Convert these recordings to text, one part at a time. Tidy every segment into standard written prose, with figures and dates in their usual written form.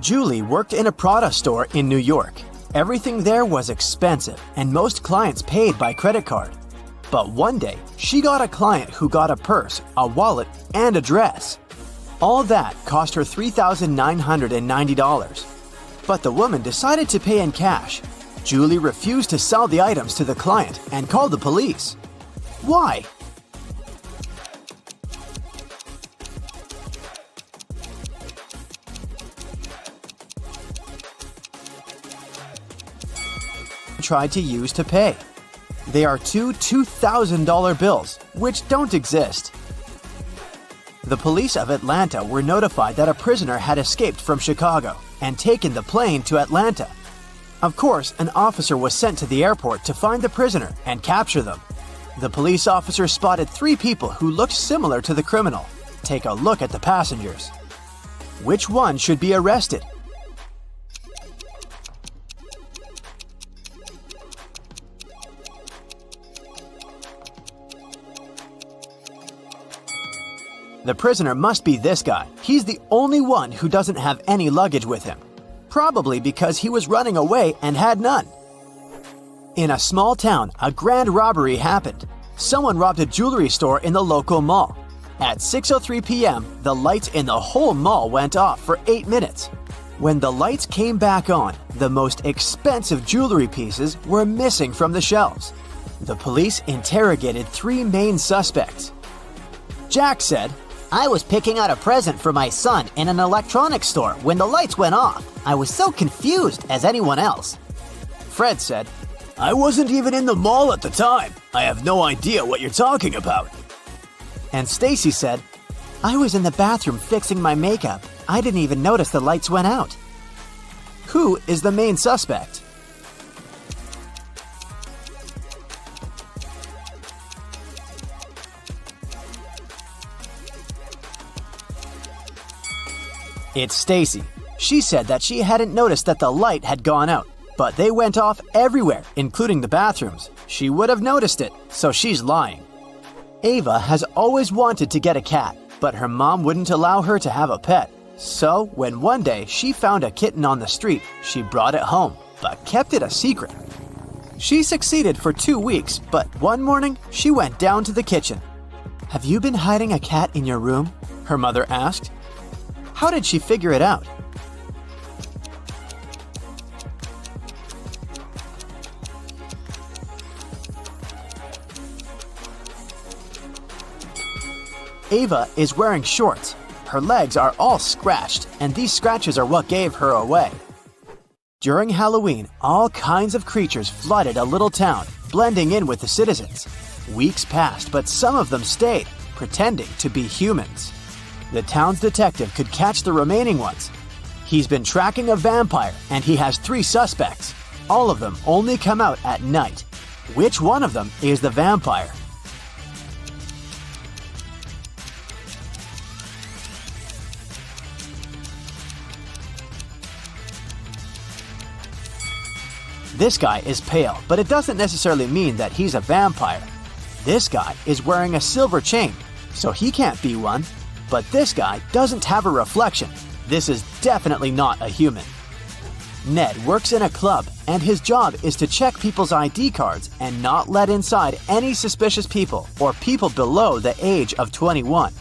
Julie worked in a Prada store in New York. Everything there was expensive, and most clients paid by credit card. But one day, she got a client who got a purse, a wallet, and a dress. All that cost her $3,990. But the woman decided to pay in cash. Julie refused to sell the items to the client and called the police. Why? Tried to use to pay. They are two $2,000 bills, which don't exist. The police of Atlanta were notified that a prisoner had escaped from Chicago and taken the plane to Atlanta. Of course, an officer was sent to the airport to find the prisoner and capture them. The police officer spotted 3 people who looked similar to the criminal. Take a look at the passengers. Which one should be arrested? The prisoner must be this guy. He's the only one who doesn't have any luggage with him. Probably because he was running away and had none. In a small town, a grand robbery happened. Someone robbed a jewelry store in the local mall. At 6:03 p.m., the lights in the whole mall went off for 8 minutes. When the lights came back on, the most expensive jewelry pieces were missing from the shelves. The police interrogated 3 main suspects. Jack said, I was picking out a present for my son in an electronics store when the lights went off. I was so confused as anyone else. Fred said, I wasn't even in the mall at the time. I have no idea what you're talking about. And Stacy said, I was in the bathroom fixing my makeup. I didn't even notice the lights went out. Who is the main suspect? It's Stacy. She said that she hadn't noticed that the light had gone out, but they went off everywhere, including the bathrooms. She would have noticed it, so she's lying. Ava has always wanted to get a cat, but her mom wouldn't allow her to have a pet. So, when one day she found a kitten on the street, she brought it home, but kept it a secret. She succeeded for 2 weeks, but one morning she went down to the kitchen. Have you been hiding a cat in your room? Her mother asked. How did she figure it out? Ava is wearing shorts. Her legs are all scratched, and these scratches are what gave her away. During Halloween, all kinds of creatures flooded a little town, blending in with the citizens. Weeks passed, but some of them stayed, pretending to be humans. The town's detective could catch the remaining ones. He's been tracking a vampire, and he has 3 suspects. All of them only come out at night. Which one of them is the vampire? This guy is pale, but it doesn't necessarily mean that he's a vampire. This guy is wearing a silver chain, so he can't be one. But this guy doesn't have a reflection. This is definitely not a human. Ned works in a club, and his job is to check people's ID cards and not let inside any suspicious people or people below the age of 21.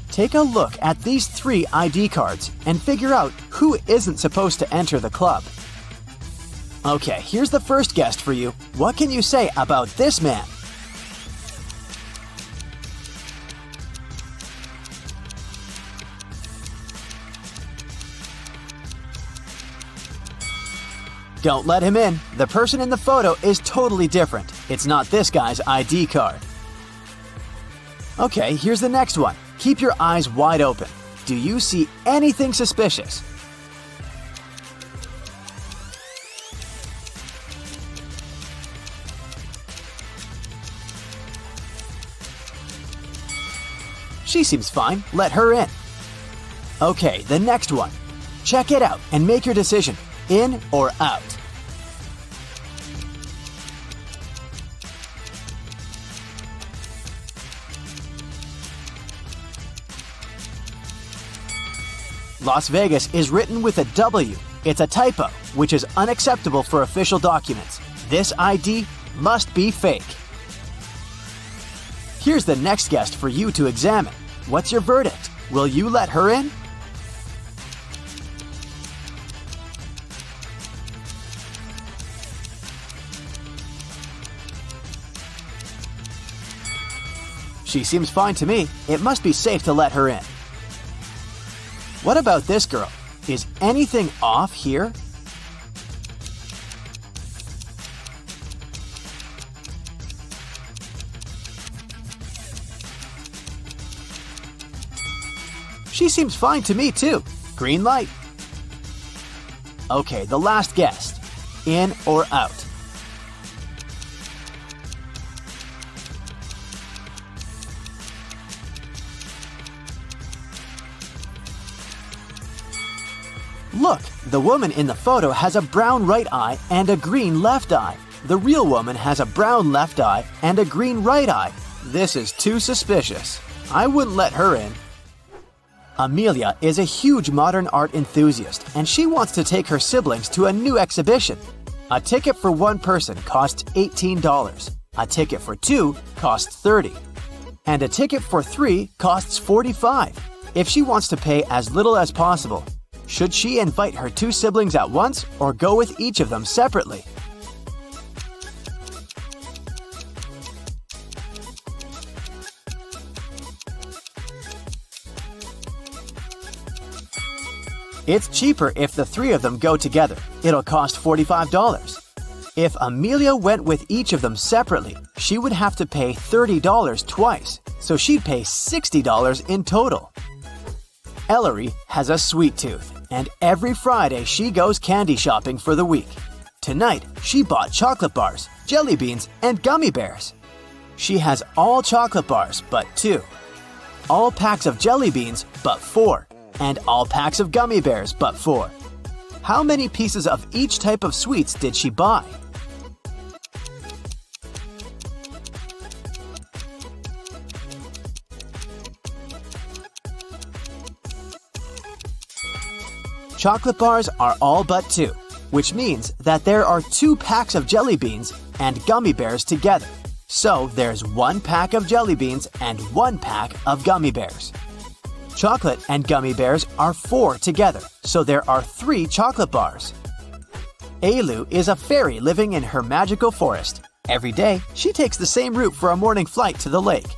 Take a look at these 3 ID cards and figure out who isn't supposed to enter the club. Okay, here's the first guest for you. What can you say about this man? Don't let him in. The person in the photo is totally different. It's not this guy's ID card. Okay, here's the next one. Keep your eyes wide open. Do you see anything suspicious? She seems fine. Let her in. Okay, the next one. Check it out and make your decision. In or out? Las Vegas is written with a W. It's a typo, which is unacceptable for official documents. This ID must be fake. Here's the next guest for you to examine. What's your verdict? Will you let her in? She seems fine to me. It must be safe to let her in. What about this girl? Is anything off here? She seems fine to me too. Green light. Okay, the last guest. In or out? Look, the woman in the photo has a brown right eye and a green left eye. The real woman has a brown left eye and a green right eye. This is too suspicious. I wouldn't let her in. Amelia is a huge modern art enthusiast, and she wants to take her siblings to a new exhibition. A ticket for one person costs $18. A ticket for two costs $30. And a ticket for three costs $45. If she wants to pay as little as possible, should she invite her two siblings at once or go with each of them separately? It's cheaper if the three of them go together. It'll cost $45. If Amelia went with each of them separately, she would have to pay $30 twice, so she'd pay $60 in total. Ellery has a sweet tooth, and every Friday she goes candy shopping for the week. Tonight, she bought chocolate bars, jelly beans, and gummy bears. She has all chocolate bars but 2, all packs of jelly beans but 4, and all packs of gummy bears but 4. How many pieces of each type of sweets did she buy? Chocolate bars are all but 2, which means that there are 2 packs of jelly beans and gummy bears together. So there's 1 pack of jelly beans and 1 pack of gummy bears. Chocolate and gummy bears are 4 together, so there are 3 chocolate bars. Ailu is a fairy living in her magical forest. Every day, she takes the same route for a morning flight to the lake.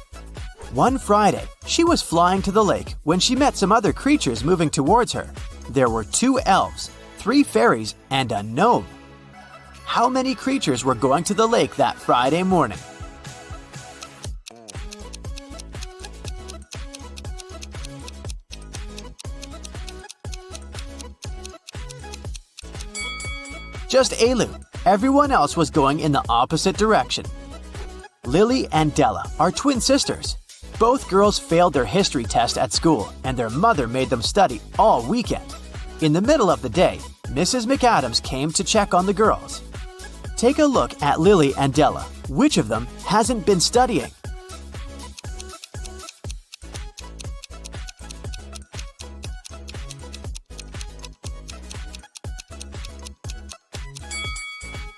One Friday, she was flying to the lake when she met some other creatures moving towards her. There were 2 elves, 3 fairies, and a gnome. How many creatures were going to the lake that Friday morning? Just Ailu. Everyone else was going in the opposite direction. Lily and Della are twin sisters. Both girls failed their history test at school, and their mother made them study all weekend. In the middle of the day, Mrs. McAdams came to check on the girls. Take a look at Lily and Della. Which of them hasn't been studying?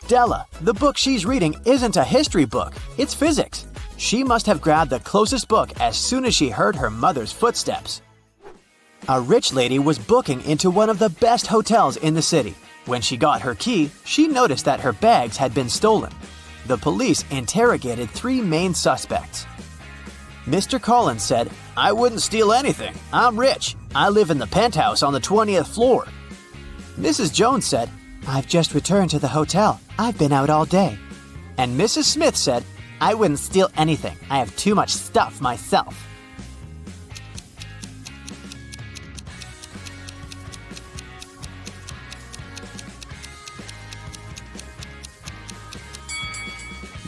Della, the book she's reading isn't a history book, it's physics. She must have grabbed the closest book as soon as she heard her mother's footsteps. A rich lady was booking into one of the best hotels in the city. When she got her key, she noticed that her bags had been stolen. The police interrogated 3 main suspects. Mr. Collins said, "I wouldn't steal anything. I'm rich. I live in the penthouse on the 20th floor." Mrs. Jones said, "I've just returned to the hotel. I've been out all day." And Mrs. Smith said, "I wouldn't steal anything. I have too much stuff myself."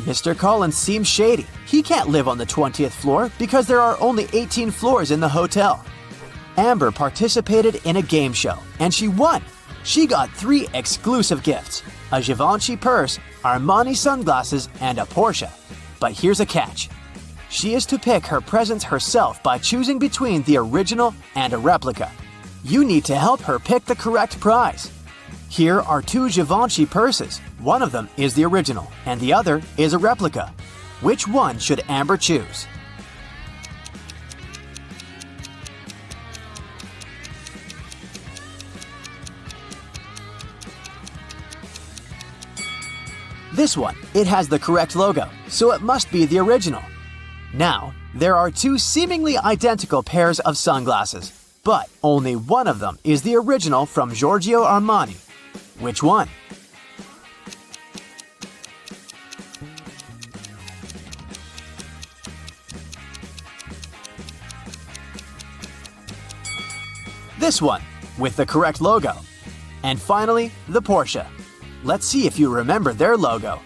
Mr. Collins seems shady. He can't live on the 20th floor because there are only 18 floors in the hotel. Amber participated in a game show, and she won. She got 3 exclusive gifts: a Givenchy purse, Armani sunglasses, and a Porsche. But here's a catch. She is to pick her presents herself by choosing between the original and a replica. You need to help her pick the correct prize. Here are two Givenchy purses. One of them is the original, and the other is a replica. Which one should Amber choose? This one, it has the correct logo, so it must be the original. Now, there are two seemingly identical pairs of sunglasses, but only one of them is the original from Giorgio Armani. Which one? This one, with the correct logo. And finally, the Porsche. Let's see if you remember their logo.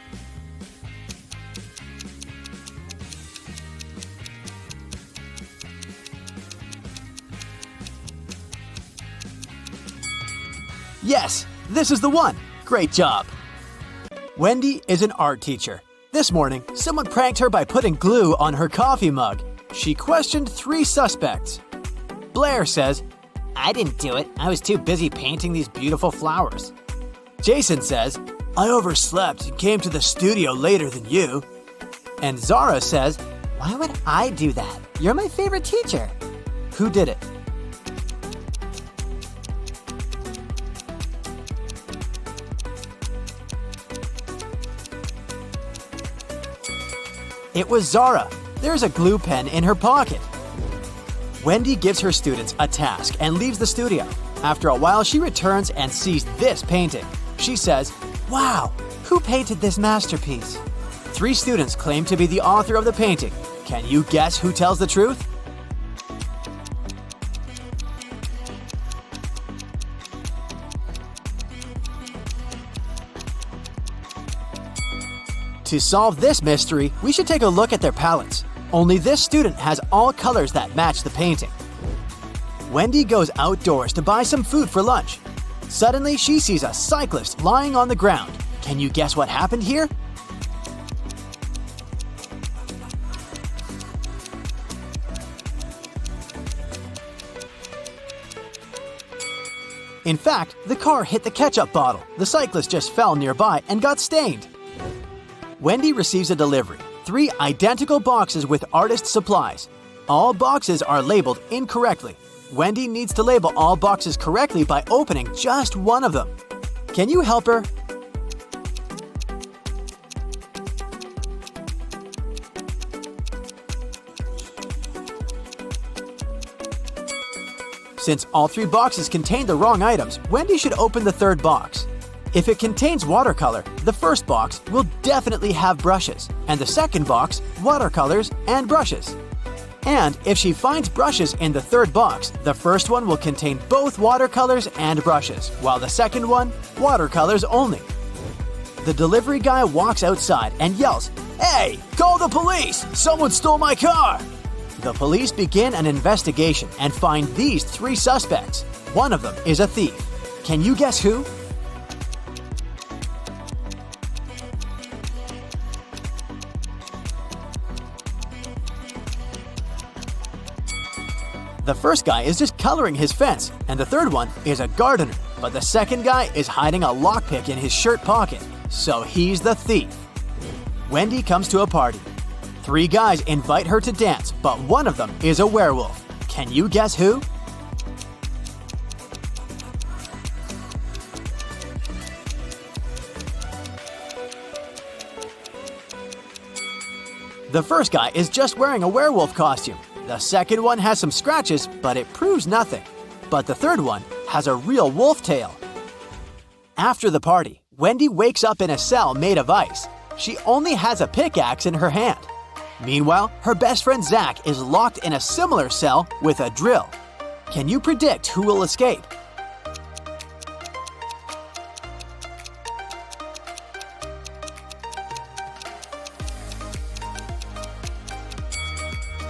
Yes, this is the one. Great job. Wendy is an art teacher. This morning, someone pranked her by putting glue on her coffee mug. She questioned 3 suspects. Blair says, I didn't do it. I was too busy painting these beautiful flowers. Jason says, I overslept and came to the studio later than you. And Zara says, Why would I do that? You're my favorite teacher. who did it? It was Zara. There's a glue pen in her pocket. Wendy gives her students a task and leaves the studio. After a while, she returns and sees this painting. She says, Wow, who painted this masterpiece? 3 students claim to be the author of the painting. Can you guess who tells the truth? To solve this mystery, we should take a look at their palettes. Only this student has all colors that match the painting. Wendy goes outdoors to buy some food for lunch. Suddenly, she sees a cyclist lying on the ground. Can you guess what happened here? In fact, the car hit the ketchup bottle. The cyclist just fell nearby and got stained. Wendy receives a delivery. 3 identical boxes with artist supplies. All boxes are labeled incorrectly. Wendy needs to label all boxes correctly by opening just one of them. Can you help her? Since all 3 boxes contain the wrong items, Wendy should open the 3rd box. If it contains watercolor, the first box will definitely have brushes, and the second box, watercolors and brushes. And if she finds brushes in the 3rd box, the first one will contain both watercolors and brushes, while the second one, watercolors only. The delivery guy walks outside and yells, Hey, call the police! Someone stole my car! The police begin an investigation and find these 3 suspects. One of them is a thief. Can you guess who? The first guy is just coloring his fence, and the 3rd one is a gardener. But the second guy is hiding a lockpick in his shirt pocket, so he's the thief. Wendy comes to a party. 3 guys invite her to dance, but one of them is a werewolf. Can you guess who? The first guy is just wearing a werewolf costume. The second one has some scratches, but it proves nothing. But the 3rd one has a real wolf tail. After the party, Wendy wakes up in a cell made of ice. She only has a pickaxe in her hand. Meanwhile, her best friend Zach is locked in a similar cell with a drill. Can you predict who will escape?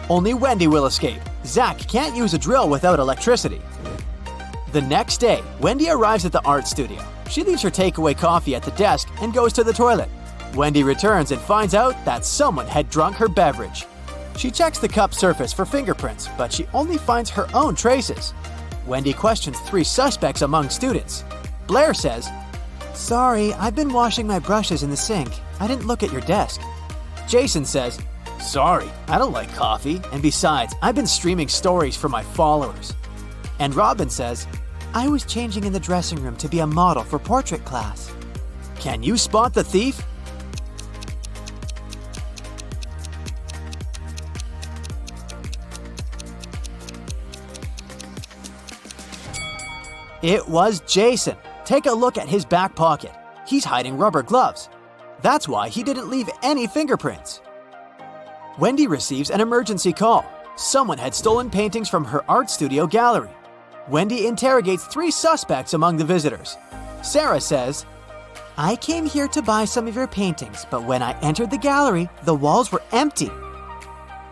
Only Wendy will escape. Zach can't use a drill without electricity. The next day, Wendy arrives at the art studio. She leaves her takeaway coffee at the desk and goes to the toilet. Wendy returns and finds out that someone had drunk her beverage. She checks the cup surface for fingerprints, but she only finds her own traces. Wendy questions 3 suspects among students. Blair says, "Sorry, I've been washing my brushes in the sink. I didn't look at your desk." Jason says, "Sorry, I don't like coffee, and besides, I've been streaming stories for my followers." And Robin says, "I was changing in the dressing room to be a model for portrait class." Can you spot the thief? It was Jason. Take a look at his back pocket. He's hiding rubber gloves. That's why he didn't leave any fingerprints. Wendy receives an emergency call. Someone had stolen paintings from her art studio gallery. Wendy interrogates 3 suspects among the visitors. Sarah says, "I came here to buy some of your paintings, but when I entered the gallery, the walls were empty."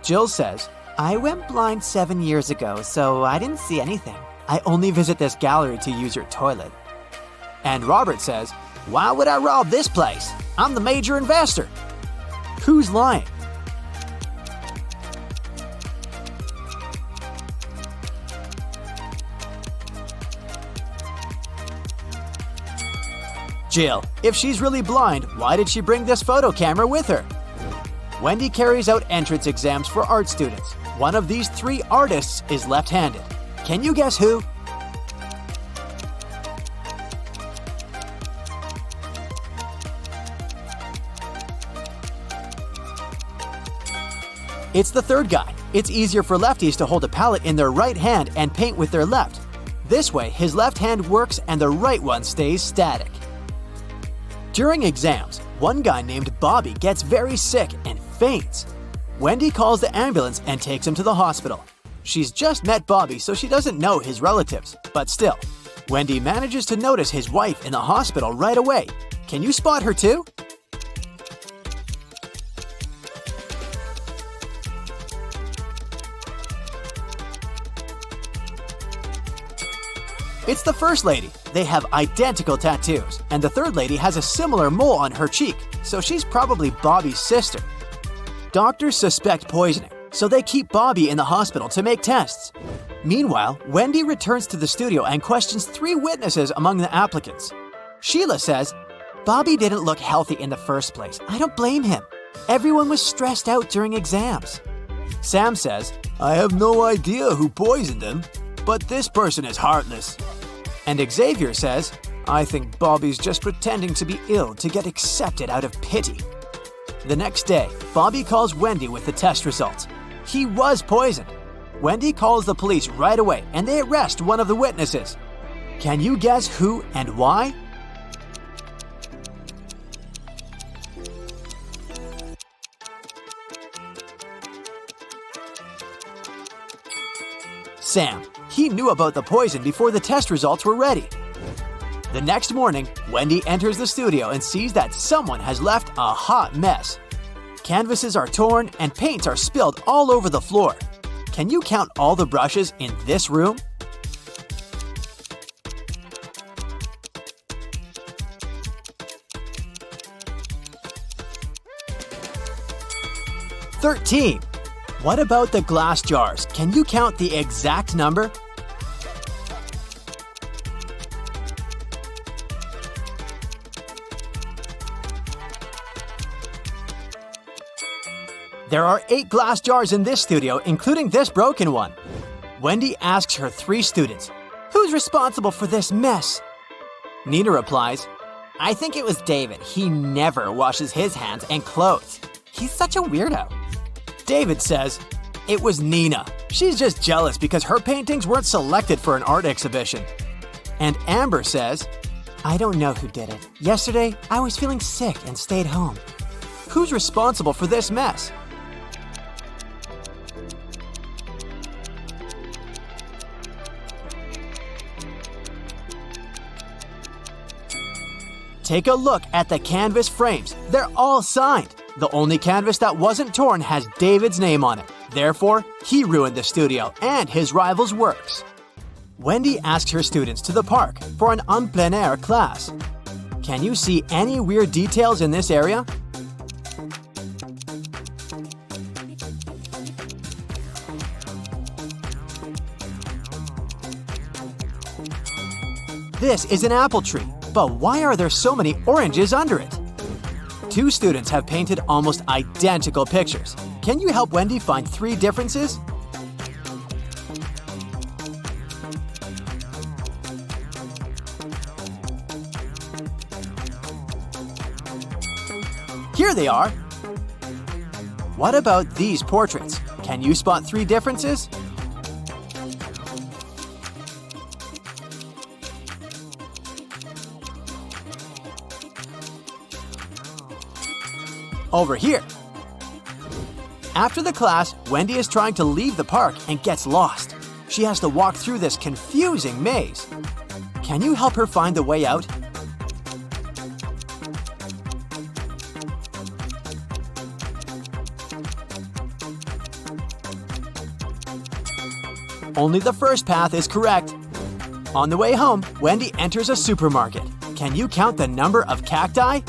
Jill says, "I went blind 7 years ago, so I didn't see anything. I only visit this gallery to use your toilet." And Robert says, "Why would I rob this place? I'm the major investor." Who's lying? Jill. If she's really blind, why did she bring this photo camera with her? Wendy carries out entrance exams for art students. One of these 3 artists is left-handed. Can you guess who? It's the third guy. It's easier for lefties to hold a palette in their right hand and paint with their left. This way, his left hand works and the right one stays static. During exams, one guy named Bobby gets very sick and faints. Wendy calls the ambulance and takes him to the hospital. She's just met Bobby, so she doesn't know his relatives, but still, Wendy manages to notice his wife in the hospital right away. Can you spot her too? It's the first lady. They have identical tattoos, and the third lady has a similar mole on her cheek, so she's probably Bobby's sister. Doctors suspect poisoning, so they keep Bobby in the hospital to make tests. Meanwhile, Wendy returns to the studio and questions 3 witnesses among the applicants. Sheila says, "Bobby didn't look healthy in the first place. I don't blame him. Everyone was stressed out during exams." Sam says, "I have no idea who poisoned him, but this person is heartless." And Xavier says, "I think Bobby's just pretending to be ill to get accepted out of pity." The next day, Bobby calls Wendy with the test results. He was poisoned. Wendy calls the police right away and they arrest one of the witnesses. Can you guess who and why? Sam. He knew about the poison before the test results were ready. The next morning, Wendy enters the studio and sees that someone has left a hot mess. Canvases are torn and paints are spilled all over the floor. Can you count all the brushes in this room? "13. What about the glass jars? Can you count the exact number? There are 8 glass jars in this studio, including this broken one. Wendy asks her 3 students, "Who's responsible for this mess?" Nina replies, "I think it was David. He never washes his hands and clothes. He's such a weirdo." David says, "It was Nina. She's just jealous because her paintings weren't selected for an art exhibition." And Amber says, "I don't know who did it. Yesterday, I was feeling sick and stayed home." Who's responsible for this mess? Take a look at the canvas frames. They're all signed. The only canvas that wasn't torn has David's name on it. Therefore, he ruined the studio and his rival's works. Wendy asks her students to the park for an en plein air class. Can you see any weird details in this area? This is an apple tree, but why are there so many oranges under it? Two students have painted almost identical pictures. Can you help Wendy find 3 differences? Here they are! What about these portraits? Can you spot 3 differences? Over here. After the class, Wendy is trying to leave the park and gets lost. She has to walk through this confusing maze. Can you help her find the way out? Only the first path is correct. On the way home, Wendy enters a supermarket. Can you count the number of cacti?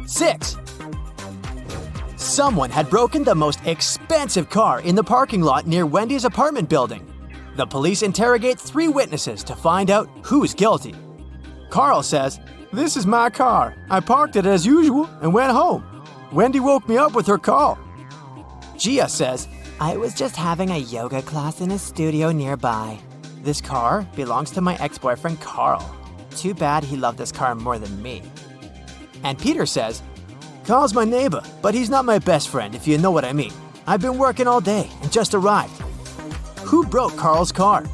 Six. Someone had broken the most expensive car in the parking lot near Wendy's apartment building. The police interrogate 3 witnesses to find out who's guilty. Carl says, "This is my car. I parked it as usual and went home. Wendy woke me up with her call." Gia says, I was just having a yoga class in a studio nearby. "This car belongs to my ex-boyfriend Carl. Too bad he loved this car more than me." And Peter says, "Carl's my neighbor, but he's not my best friend, if you know what I mean. I've been working all day and just arrived." Who broke Carl's car?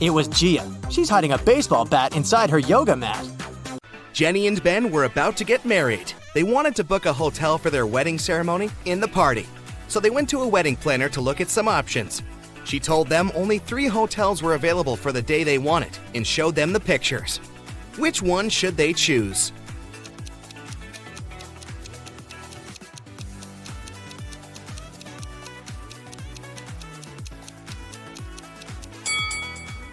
It was Gia. She's hiding a baseball bat inside her yoga mat. Jenny and Ben were about to get married. They wanted to book a hotel for their wedding ceremony in the party. So they went to a wedding planner to look at some options. She told them only 3 hotels were available for the day they wanted and showed them the pictures. Which one should they choose?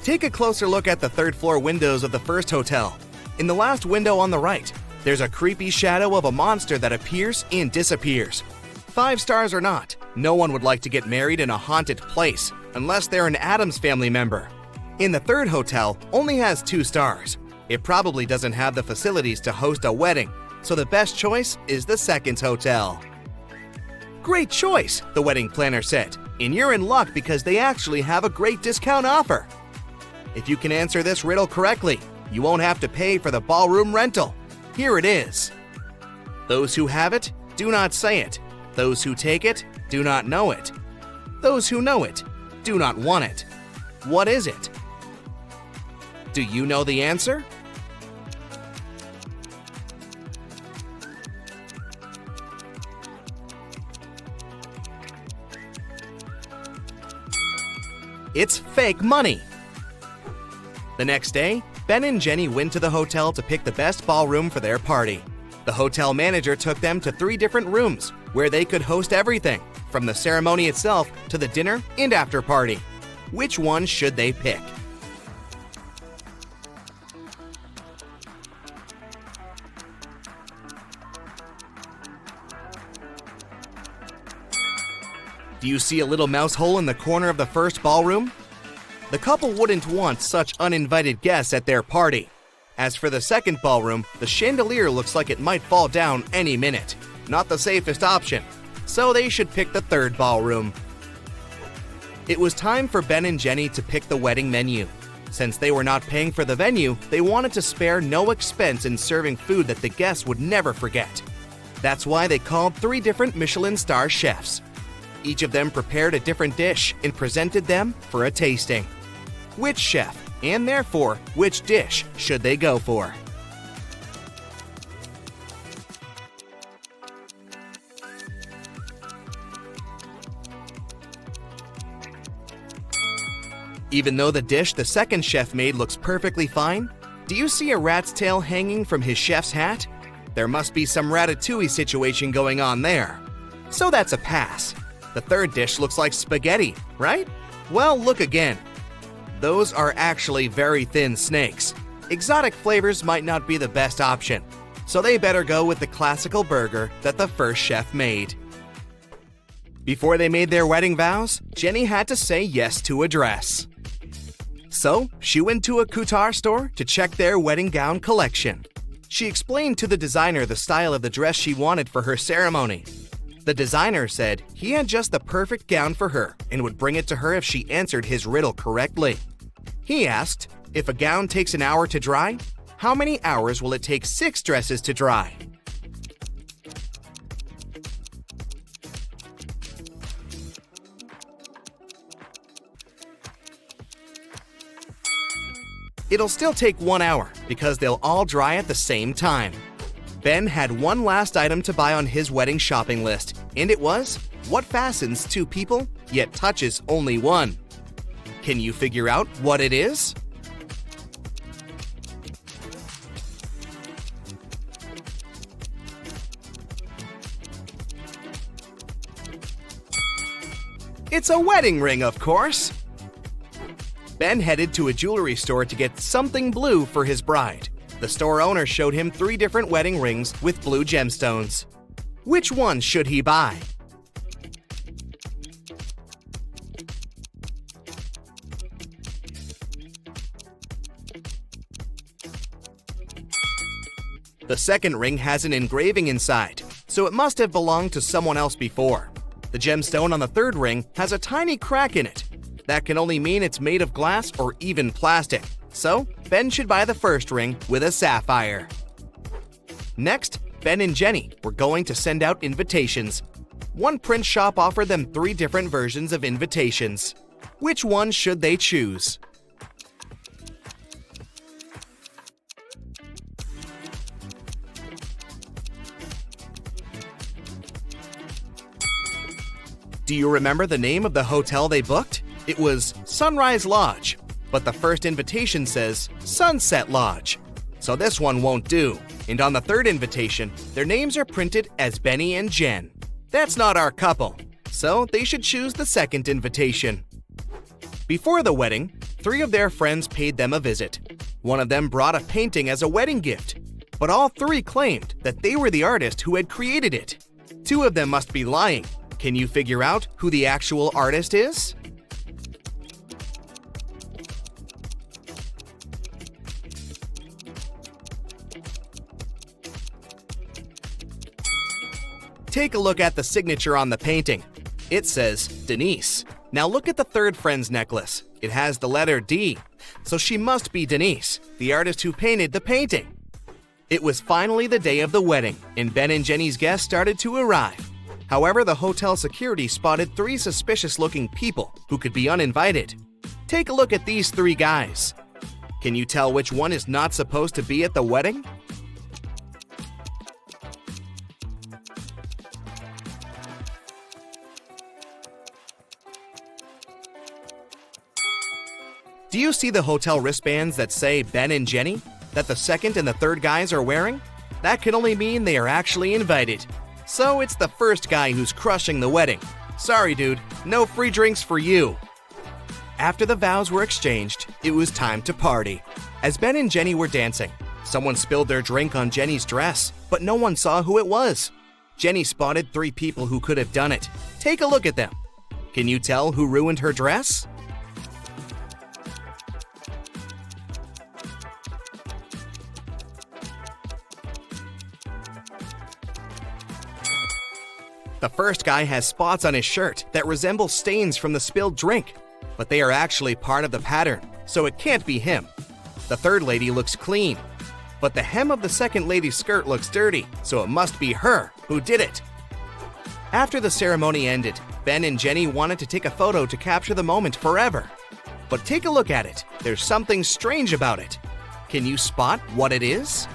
Take a closer look at the 3rd floor windows of the first hotel. In the last window on the right, there's a creepy shadow of a monster that appears and disappears. 5 stars or not, no one would like to get married in a haunted place unless they're an Addams Family member. In the 3rd hotel only has 2 stars. It probably doesn't have the facilities to host a wedding, so the best choice is the 2nd hotel. Great choice, the wedding planner said, and you're in luck because they actually have a great discount offer. If you can answer this riddle correctly, you won't have to pay for the ballroom rental. Here it is. Those who have it, do not say it. Those who take it, do not know it. Those who know it, do not want it. What is it? Do you know the answer? It's fake money. The next day, Ben and Jenny went to the hotel to pick the best ballroom for their party. The hotel manager took them to 3 different rooms where they could host everything, from the ceremony itself to the dinner and after party. Which one should they pick? Do you see a little mouse hole in the corner of the first ballroom? The couple wouldn't want such uninvited guests at their party. As for the 2nd ballroom, the chandelier looks like it might fall down any minute. Not the safest option, so they should pick the 3rd ballroom. It was time for Ben and Jenny to pick the wedding menu. Since they were not paying for the venue, they wanted to spare no expense in serving food that the guests would never forget. That's why they called 3 different Michelin star chefs. Each of them prepared a different dish and presented them for a tasting. Which chef, and therefore which dish, should they go for? Even though the dish the 2nd chef made looks perfectly fine, do you see a rat's tail hanging from his chef's hat? There must be some ratatouille situation going on there. So that's a pass. The 3rd dish looks like spaghetti, right? Well, look again. Those are actually very thin snakes. Exotic flavors might not be the best option, so they better go with the classical burger that the first chef made. Before they made their wedding vows, Jenny had to say yes to a dress. So, she went to a couture store to check their wedding gown collection. She explained to the designer the style of the dress she wanted for her ceremony. The designer said he had just the perfect gown for her and would bring it to her if she answered his riddle correctly. He asked, if a gown takes an hour to dry, how many hours will it take 6 dresses to dry? It'll still take 1 hour because they'll all dry at the same time. Ben had one last item to buy on his wedding shopping list, and it was what fastens 2 people yet touches only one. Can you figure out what it is? It's a wedding ring, of course. Ben headed to a jewelry store to get something blue for his bride. The store owner showed him 3 different wedding rings with blue gemstones. Which one should he buy? The second ring has an engraving inside, so it must have belonged to someone else before. The gemstone on the third ring has a tiny crack in it. That can only mean it's made of glass or even plastic. So, Ben should buy the first ring with a sapphire. Next, Ben and Jenny were going to send out invitations. One print shop offered them 3 different versions of invitations. Which one should they choose? Do you remember the name of the hotel they booked? It was Sunrise Lodge, but the first invitation says Sunset Lodge. So this one won't do. And on the third invitation, their names are printed as Benny and Jen. That's not our couple, so they should choose the second invitation. Before the wedding, 3 of their friends paid them a visit. One of them brought a painting as a wedding gift, but all 3 claimed that they were the artist who had created it. 2 of them must be lying. Can you figure out who the actual artist is? Take a look at the signature on the painting. It says Denise. Now look at the third friend's necklace. It has the letter D, so she must be Denise, the artist who painted the painting. It was finally the day of the wedding, and Ben and Jenny's guests started to arrive. However, the hotel security spotted 3 suspicious-looking people who could be uninvited. Take a look at these 3 guys. Can you tell which one is not supposed to be at the wedding? Do you see the hotel wristbands that say Ben and Jenny, that the second and the third guys are wearing? That can only mean they are actually invited. So it's the first guy who's crushing the wedding. Sorry, dude, no free drinks for you. After the vows were exchanged, it was time to party. As Ben and Jenny were dancing, someone spilled their drink on Jenny's dress, but no one saw who it was. Jenny spotted 3 people who could have done it. Take a look at them. Can you tell who ruined her dress? The first guy has spots on his shirt that resemble stains from the spilled drink, but they are actually part of the pattern, so it can't be him. The third lady looks clean, but the hem of the second lady's skirt looks dirty, so it must be her who did it. After the ceremony ended, Ben and Jenny wanted to take a photo to capture the moment forever. But take a look at it. There's something strange about it. Can you spot what it is?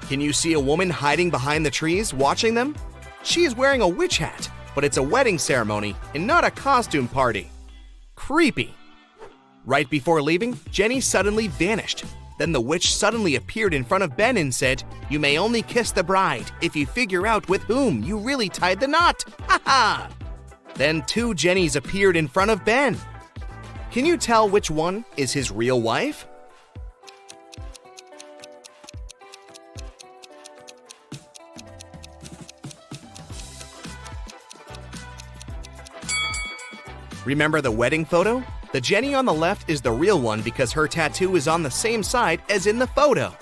Can you see a woman hiding behind the trees watching them? She is wearing a witch hat, but it's a wedding ceremony and not a costume party. Creepy. Right before leaving, Jenny suddenly vanished. Then the witch suddenly appeared in front of Ben and said, "You may only kiss the bride if you figure out with whom you really tied the knot. Ha ha!" Then two Jennies appeared in front of Ben. Can you tell which one is his real wife? Remember the wedding photo? The Jenny on the left is the real one because her tattoo is on the same side as in the photo.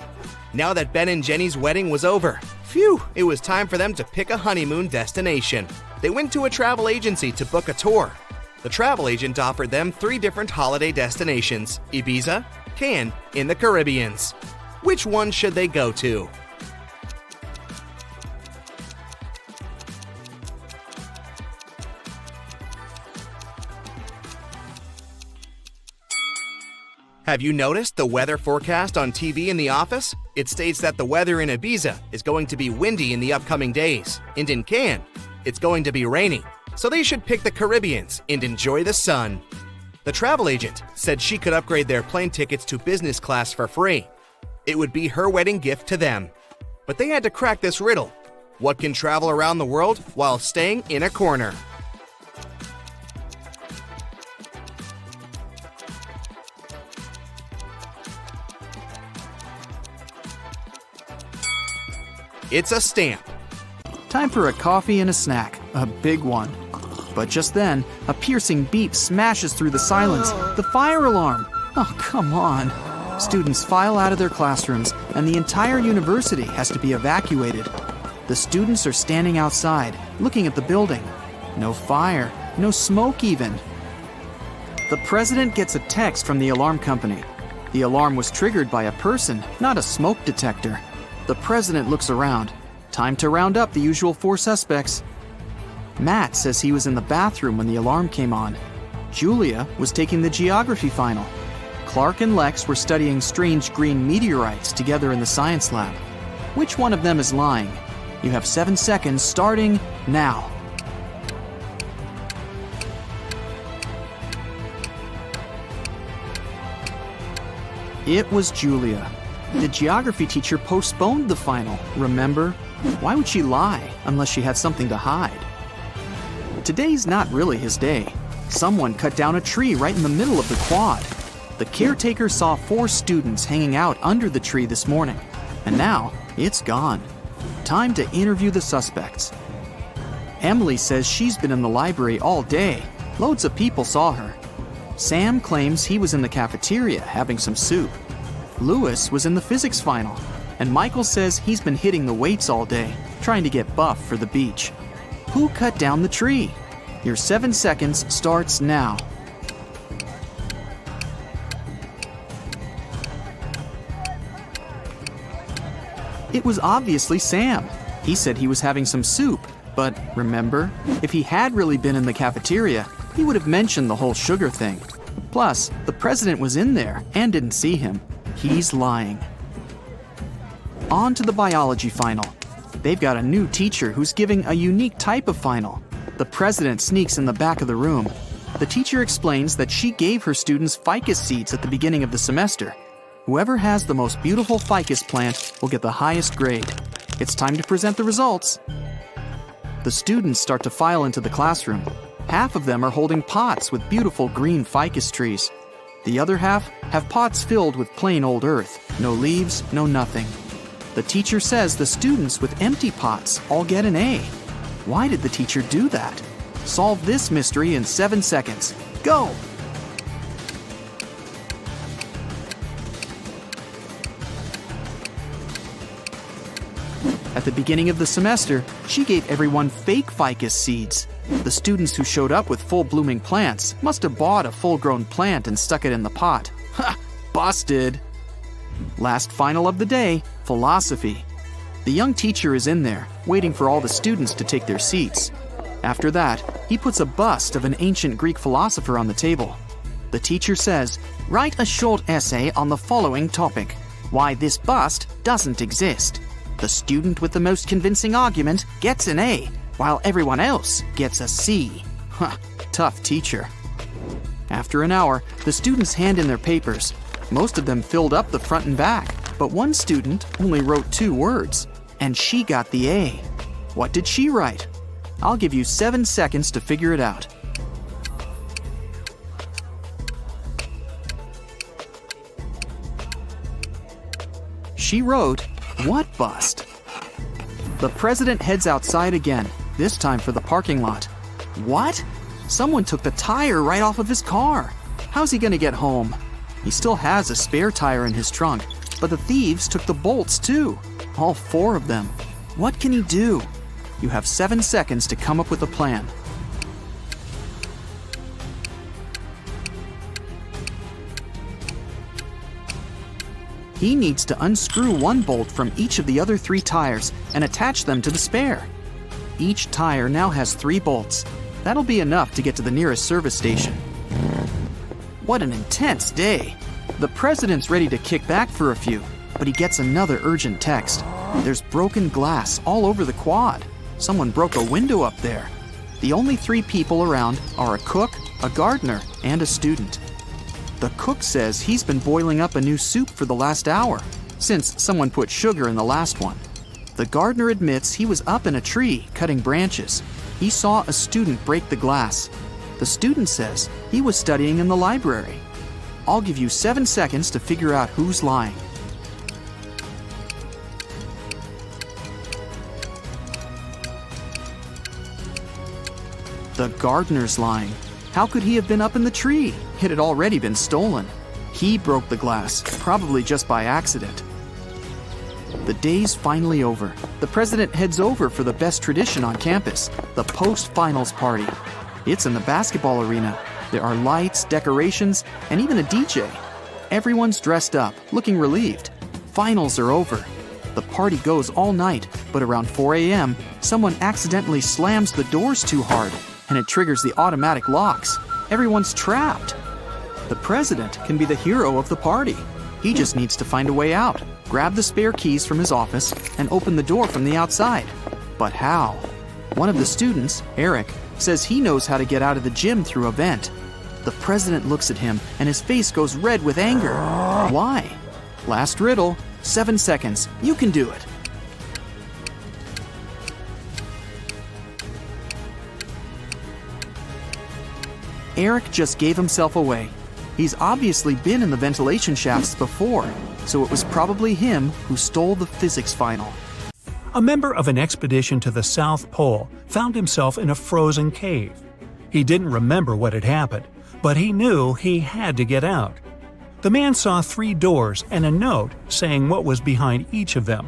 Now that Ben and Jenny's wedding was over, phew, it was time for them to pick a honeymoon destination. They went to a travel agency to book a tour. The travel agent offered them 3 different holiday destinations: Ibiza, Cannes, in the Caribbeans. Which one should they go to? Have you noticed the weather forecast on TV in the office? It states that the weather in Ibiza is going to be windy in the upcoming days, and in Cannes, it's going to be rainy. So they should pick the Caribbeans and enjoy the sun. The travel agent said she could upgrade their plane tickets to business class for free. It would be her wedding gift to them. But they had to crack this riddle. What can travel around the world while staying in a corner? It's a stamp. Time for a coffee and a snack, a big one. But just then, a piercing beep smashes through the silence. The fire alarm! Oh, come on. Students file out of their classrooms, and the entire university has to be evacuated. The students are standing outside, looking at the building. No fire, no smoke even. The president gets a text from the alarm company. The alarm was triggered by a person, not a smoke detector. The president looks around. Time to round up the usual 4 suspects. Matt says he was in the bathroom when the alarm came on. Julia was taking the geography final. Clark and Lex were studying strange green meteorites together in the science lab. Which one of them is lying? You have 7 seconds starting now. It was Julia. The geography teacher postponed the final, remember? Why would she lie unless she had something to hide? Today's not really his day. Someone cut down a tree right in the middle of the quad. The caretaker saw 4 students hanging out under the tree this morning, and now it's gone. Time to interview the suspects. Emily says she's been in the library all day. Loads of people saw her. Sam claims he was in the cafeteria having some soup. Lewis was in the physics final, and Michael says he's been hitting the weights all day, trying to get buff for the beach. Who cut down the tree? Your 7 seconds starts now. It was obviously Sam. He said he was having some soup, but remember, if he had really been in the cafeteria, he would have mentioned the whole sugar thing. Plus, the president was in there and didn't see him. He's lying. On to the biology final. They've got a new teacher who's giving a unique type of final. The president sneaks in the back of the room. The teacher explains that she gave her students ficus seeds at the beginning of the semester. Whoever has the most beautiful ficus plant will get the highest grade. It's time to present the results. The students start to file into the classroom. Half of them are holding pots with beautiful green ficus trees. The other half have pots filled with plain old earth. No leaves, no nothing. The teacher says the students with empty pots all get an A. Why did the teacher do that? Solve this mystery in 7 seconds. Go! At the beginning of the semester, she gave everyone fake ficus seeds. The students who showed up with full-blooming plants must have bought a full-grown plant and stuck it in the pot. Ha! Busted! Last final of the day, philosophy. The young teacher is in there, waiting for all the students to take their seats. After that, he puts a bust of an ancient Greek philosopher on the table. The teacher says, "Write a short essay on the following topic: why this bust doesn't exist." The student with the most convincing argument gets an A, while everyone else gets a C. Huh, tough teacher. After an hour, the students hand in their papers. Most of them filled up the front and back, but one student only wrote 2 words, and she got the A. What did she write? I'll give you 7 seconds to figure it out. She wrote, "What bust?" The president heads outside again, this time for the parking lot. What? Someone took the tire right off of his car. How's he gonna get home? He still has a spare tire in his trunk, but the thieves took the bolts too. All 4 of them. What can he do? You have 7 seconds to come up with a plan. He needs to unscrew one bolt from each of the other 3 tires and attach them to the spare. Each tire now has 3 bolts. That'll be enough to get to the nearest service station. What an intense day. The president's ready to kick back for a few, but he gets another urgent text. There's broken glass all over the quad. Someone broke a window up there. The only 3 people around are a cook, a gardener, and a student. The cook says he's been boiling up a new soup for the last hour, since someone put sugar in the last one. The gardener admits he was up in a tree cutting branches. He saw a student break the glass. The student says he was studying in the library. I'll give you 7 seconds to figure out who's lying. The gardener's lying. How could he have been up in the tree? It had already been stolen. He broke the glass, probably just by accident. The day's finally over. The president heads over for the best tradition on campus, the post-finals party. It's in the basketball arena. There are lights, decorations, and even a DJ. Everyone's dressed up, looking relieved. Finals are over. The party goes all night, but around 4 a.m., someone accidentally slams the doors too hard, and it triggers the automatic locks. Everyone's trapped. The president can be the hero of the party. He just needs to find a way out, grab the spare keys from his office, and open the door from the outside. But how? One of the students, Eric, says he knows how to get out of the gym through a vent. The president looks at him, and his face goes red with anger. Why? Last riddle, 7 seconds. You can do it. Eric just gave himself away. He's obviously been in the ventilation shafts before, so it was probably him who stole the physics final. A member of an expedition to the South Pole found himself in a frozen cave. He didn't remember what had happened, but he knew he had to get out. The man saw 3 doors and a note saying what was behind each of them.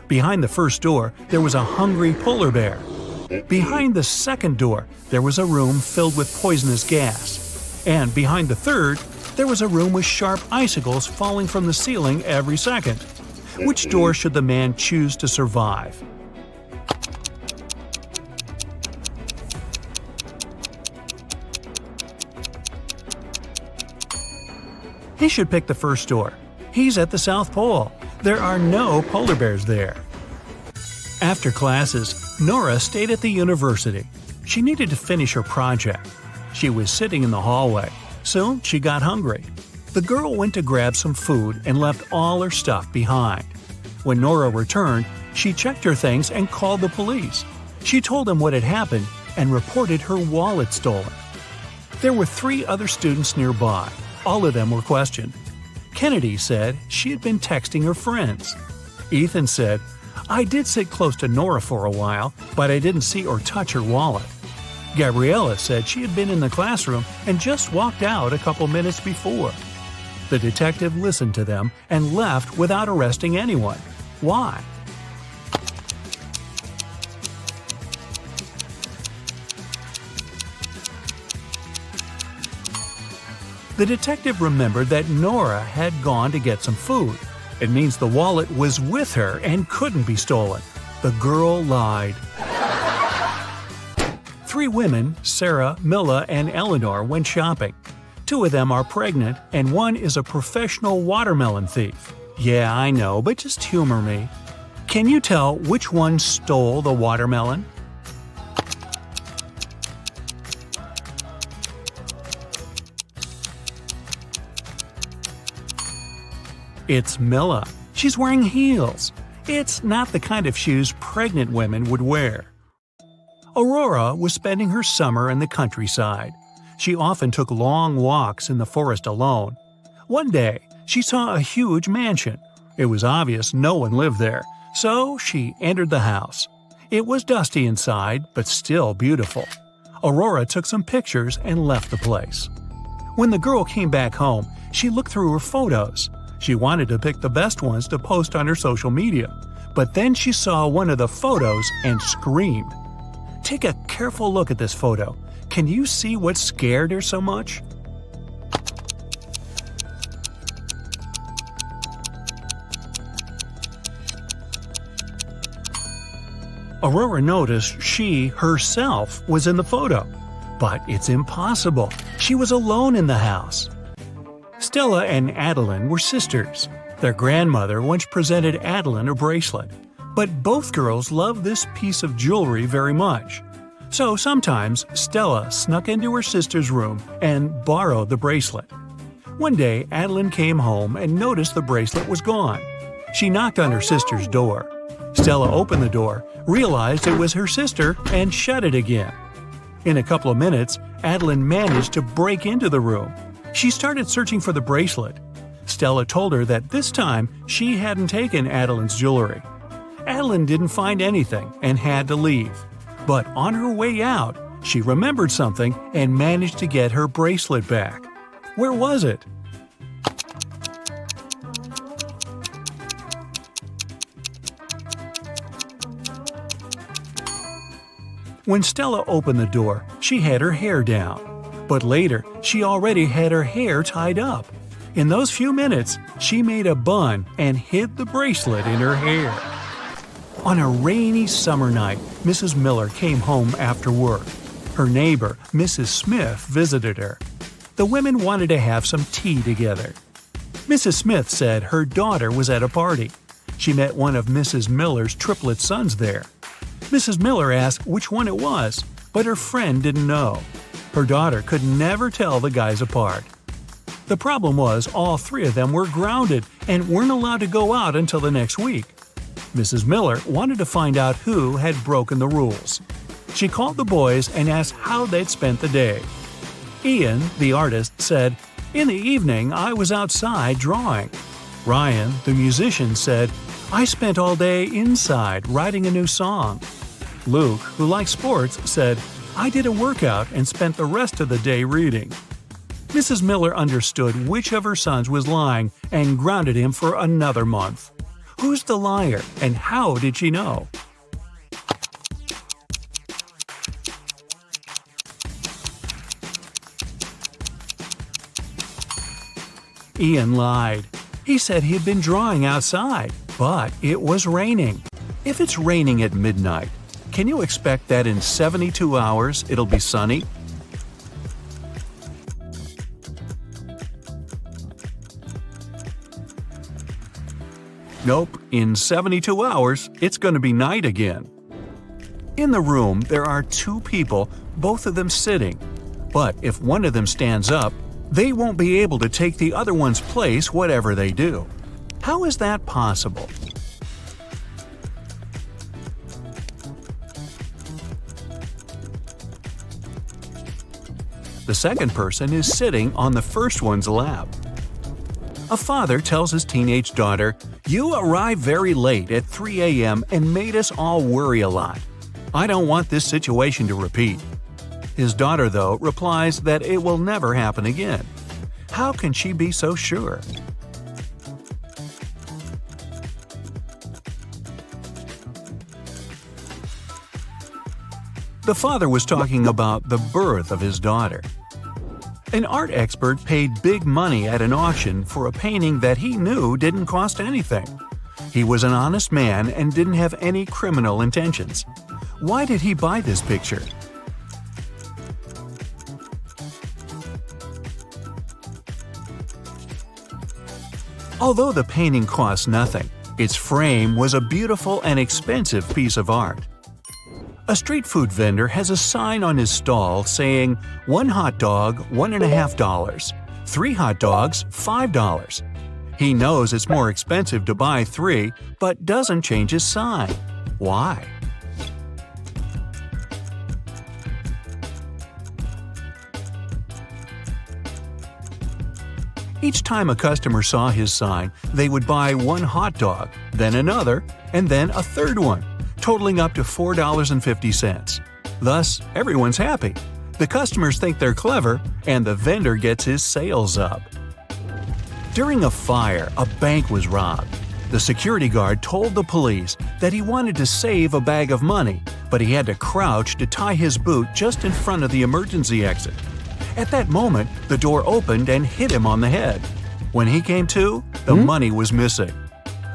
Behind the first door, there was a hungry polar bear. Behind the second door, there was a room filled with poisonous gas. And behind the third, there was a room with sharp icicles falling from the ceiling every second. Which door should the man choose to survive? He should pick the first door. He's at the South Pole. There are no polar bears there. After classes, Nora stayed at the university. She needed to finish her project. She was sitting in the hallway. Soon she got hungry. The girl went to grab some food and left all her stuff behind. When Nora returned, she checked her things and called the police. She told them what had happened and reported her wallet stolen. There were 3 other students nearby. All of them were questioned. Kennedy said she had been texting her friends. Ethan said, "I did sit close to Nora for a while, but I didn't see or touch her wallet." Gabriella said she had been in the classroom and just walked out a couple minutes before. The detective listened to them and left without arresting anyone. Why? The detective remembered that Nora had gone to get some food. It means the wallet was with her and couldn't be stolen. The girl lied. 3 women, Sarah, Milla, and Eleanor, went shopping. 2 of them are pregnant, and 1 is a professional watermelon thief. Yeah, I know, but just humor me. Can you tell which one stole the watermelon? It's Milla. She's wearing heels. It's not the kind of shoes pregnant women would wear. Aurora was spending her summer in the countryside. She often took long walks in the forest alone. One day, she saw a huge mansion. It was obvious no one lived there, so she entered the house. It was dusty inside, but still beautiful. Aurora took some pictures and left the place. When the girl came back home, she looked through her photos. She wanted to pick the best ones to post on her social media, but then she saw one of the photos and screamed. Take a careful look at this photo. Can you see what scared her so much? Aurora noticed she, herself, was in the photo. But it's impossible. She was alone in the house. Stella and Adeline were sisters. Their grandmother once presented Adeline a bracelet. But both girls loved this piece of jewelry very much. So sometimes Stella snuck into her sister's room and borrowed the bracelet. One day, Adeline came home and noticed the bracelet was gone. She knocked on her sister's door. Stella opened the door, realized it was her sister, and shut it again. In a couple of minutes, Adeline managed to break into the room. She started searching for the bracelet. Stella told her that this time she hadn't taken Adeline's jewelry. Adeline didn't find anything and had to leave. But on her way out, she remembered something and managed to get her bracelet back. Where was it? When Stella opened the door, she had her hair down. But later, she already had her hair tied up. In those few minutes, she made a bun and hid the bracelet in her hair. On a rainy summer night, Mrs. Miller came home after work. Her neighbor, Mrs. Smith, visited her. The women wanted to have some tea together. Mrs. Smith said her daughter was at a party. She met one of Mrs. Miller's triplet sons there. Mrs. Miller asked which one it was, but her friend didn't know. Her daughter could never tell the guys apart. The problem was all three of them were grounded and weren't allowed to go out until the next week. Mrs. Miller wanted to find out who had broken the rules. She called the boys and asked how they'd spent the day. Ian, the artist, said, "In the evening, I was outside drawing." Ryan, the musician, said, "I spent all day inside writing a new song." Luke, who likes sports, said, "I did a workout and spent the rest of the day reading." Mrs. Miller understood which of her sons was lying and grounded him for another month. Who's the liar, and how did she know? Ian lied. He said he'd been drawing outside, but it was raining. If it's raining at midnight, can you expect that in 72 hours it'll be sunny? Nope, in 72 hours, it's going to be night again. In the room, there are two people, both of them sitting. But if one of them stands up, they won't be able to take the other one's place whatever they do. How is that possible? The second person is sitting on the first one's lap. A father tells his teenage daughter, "You arrived very late at 3 a.m. and made us all worry a lot. I don't want this situation to repeat." His daughter, though, replies that it will never happen again. How can she be so sure? The father was talking about the birth of his daughter. An art expert paid big money at an auction for a painting that he knew didn't cost anything. He was an honest man and didn't have any criminal intentions. Why did he buy this picture? Although the painting cost nothing, its frame was a beautiful and expensive piece of art. A street food vendor has a sign on his stall saying, "1 hot dog, $1.50, 3 hot dogs, $5." He knows it's more expensive to buy 3, but doesn't change his sign. Why? Each time a customer saw his sign, they would buy 1 hot dog, then another, and then a third one, totaling up to $4.50. Thus, everyone's happy. The customers think they're clever, and the vendor gets his sales up. During a fire, a bank was robbed. The security guard told the police that he wanted to save a bag of money, but he had to crouch to tie his boot just in front of the emergency exit. At that moment, the door opened and hit him on the head. When he came to, the money was missing.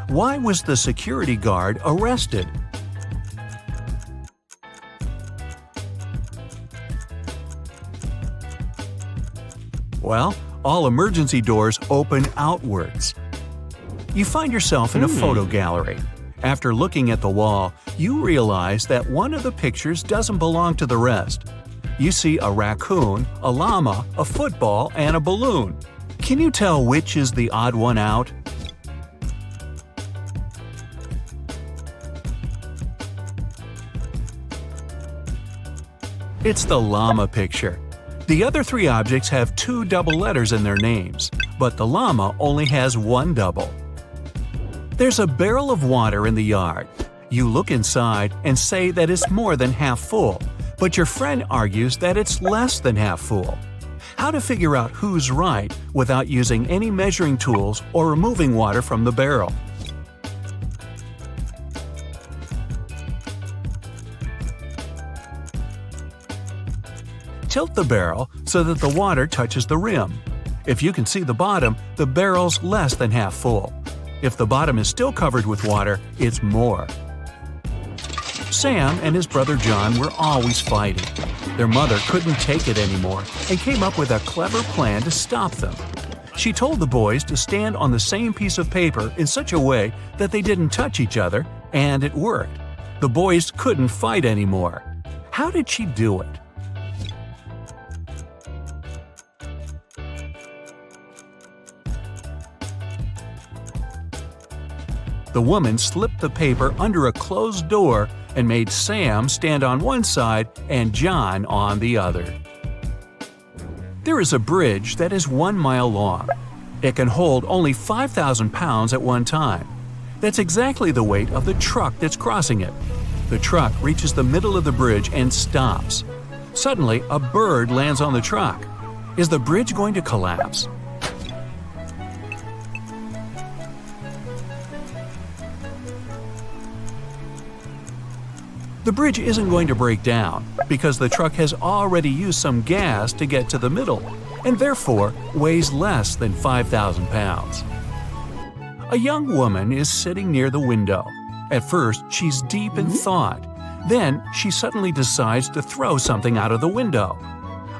Why was the security guard arrested? Well, all emergency doors open outwards. You find yourself in a photo gallery. After looking at the wall, you realize that one of the pictures doesn't belong to the rest. You see a raccoon, a llama, a football, and a balloon. Can you tell which is the odd one out? It's the llama picture. The other 3 objects have 2 double letters in their names, but the llama only has 1 double. There's a barrel of water in the yard. You look inside and say that it's more than half full, but your friend argues that it's less than half full. How to figure out who's right without using any measuring tools or removing water from the barrel? Tilt the barrel so that the water touches the rim. If you can see the bottom, the barrel's less than half full. If the bottom is still covered with water, it's more. Sam and his brother John were always fighting. Their mother couldn't take it anymore and came up with a clever plan to stop them. She told the boys to stand on the same piece of paper in such a way that they didn't touch each other, and it worked. The boys couldn't fight anymore. How did she do it? The woman slipped the paper under a closed door and made Sam stand on one side and John on the other. There is a bridge that is 1 mile long. It can hold only 5,000 pounds at one time. That's exactly the weight of the truck that's crossing it. The truck reaches the middle of the bridge and stops. Suddenly, a bird lands on the truck. Is the bridge going to collapse? The bridge isn't going to break down because the truck has already used some gas to get to the middle and therefore weighs less than 5,000 pounds. A young woman is sitting near the window. At first, she's deep in thought. Then, she suddenly decides to throw something out of the window.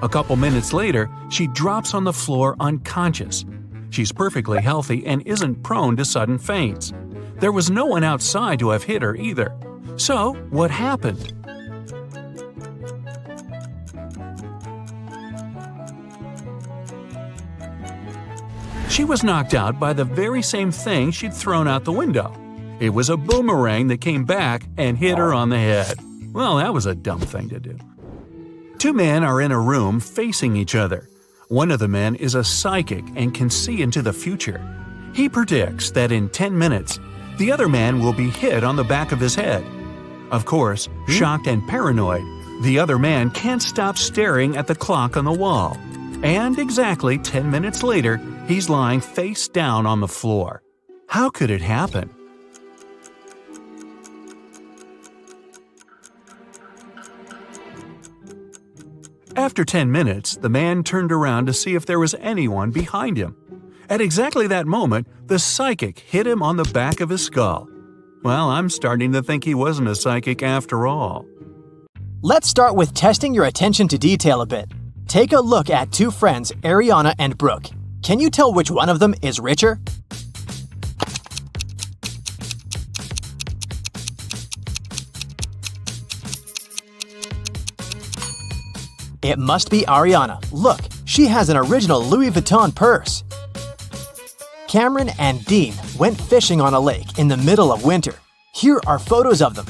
A couple minutes later, she drops on the floor unconscious. She's perfectly healthy and isn't prone to sudden faints. There was no one outside to have hit her either. So, what happened? She was knocked out by the very same thing she'd thrown out the window. It was a boomerang that came back and hit her on the head. Well, that was a dumb thing to do. 2 men are in a room facing each other. One of the men is a psychic and can see into the future. He predicts that in 10 minutes, the other man will be hit on the back of his head. Of course, shocked and paranoid, the other man can't stop staring at the clock on the wall. And exactly 10 minutes later, he's lying face down on the floor. How could it happen? After 10 minutes, the man turned around to see if there was anyone behind him. At exactly that moment, the psychic hit him on the back of his skull. Well, I'm starting to think he wasn't a psychic after all. Let's start with testing your attention to detail a bit. Take a look at 2 friends, Ariana and Brooke. Can you tell which one of them is richer? It must be Ariana. Look, she has an original Louis Vuitton purse. Cameron and Dean went fishing on a lake in the middle of winter. Here are photos of them.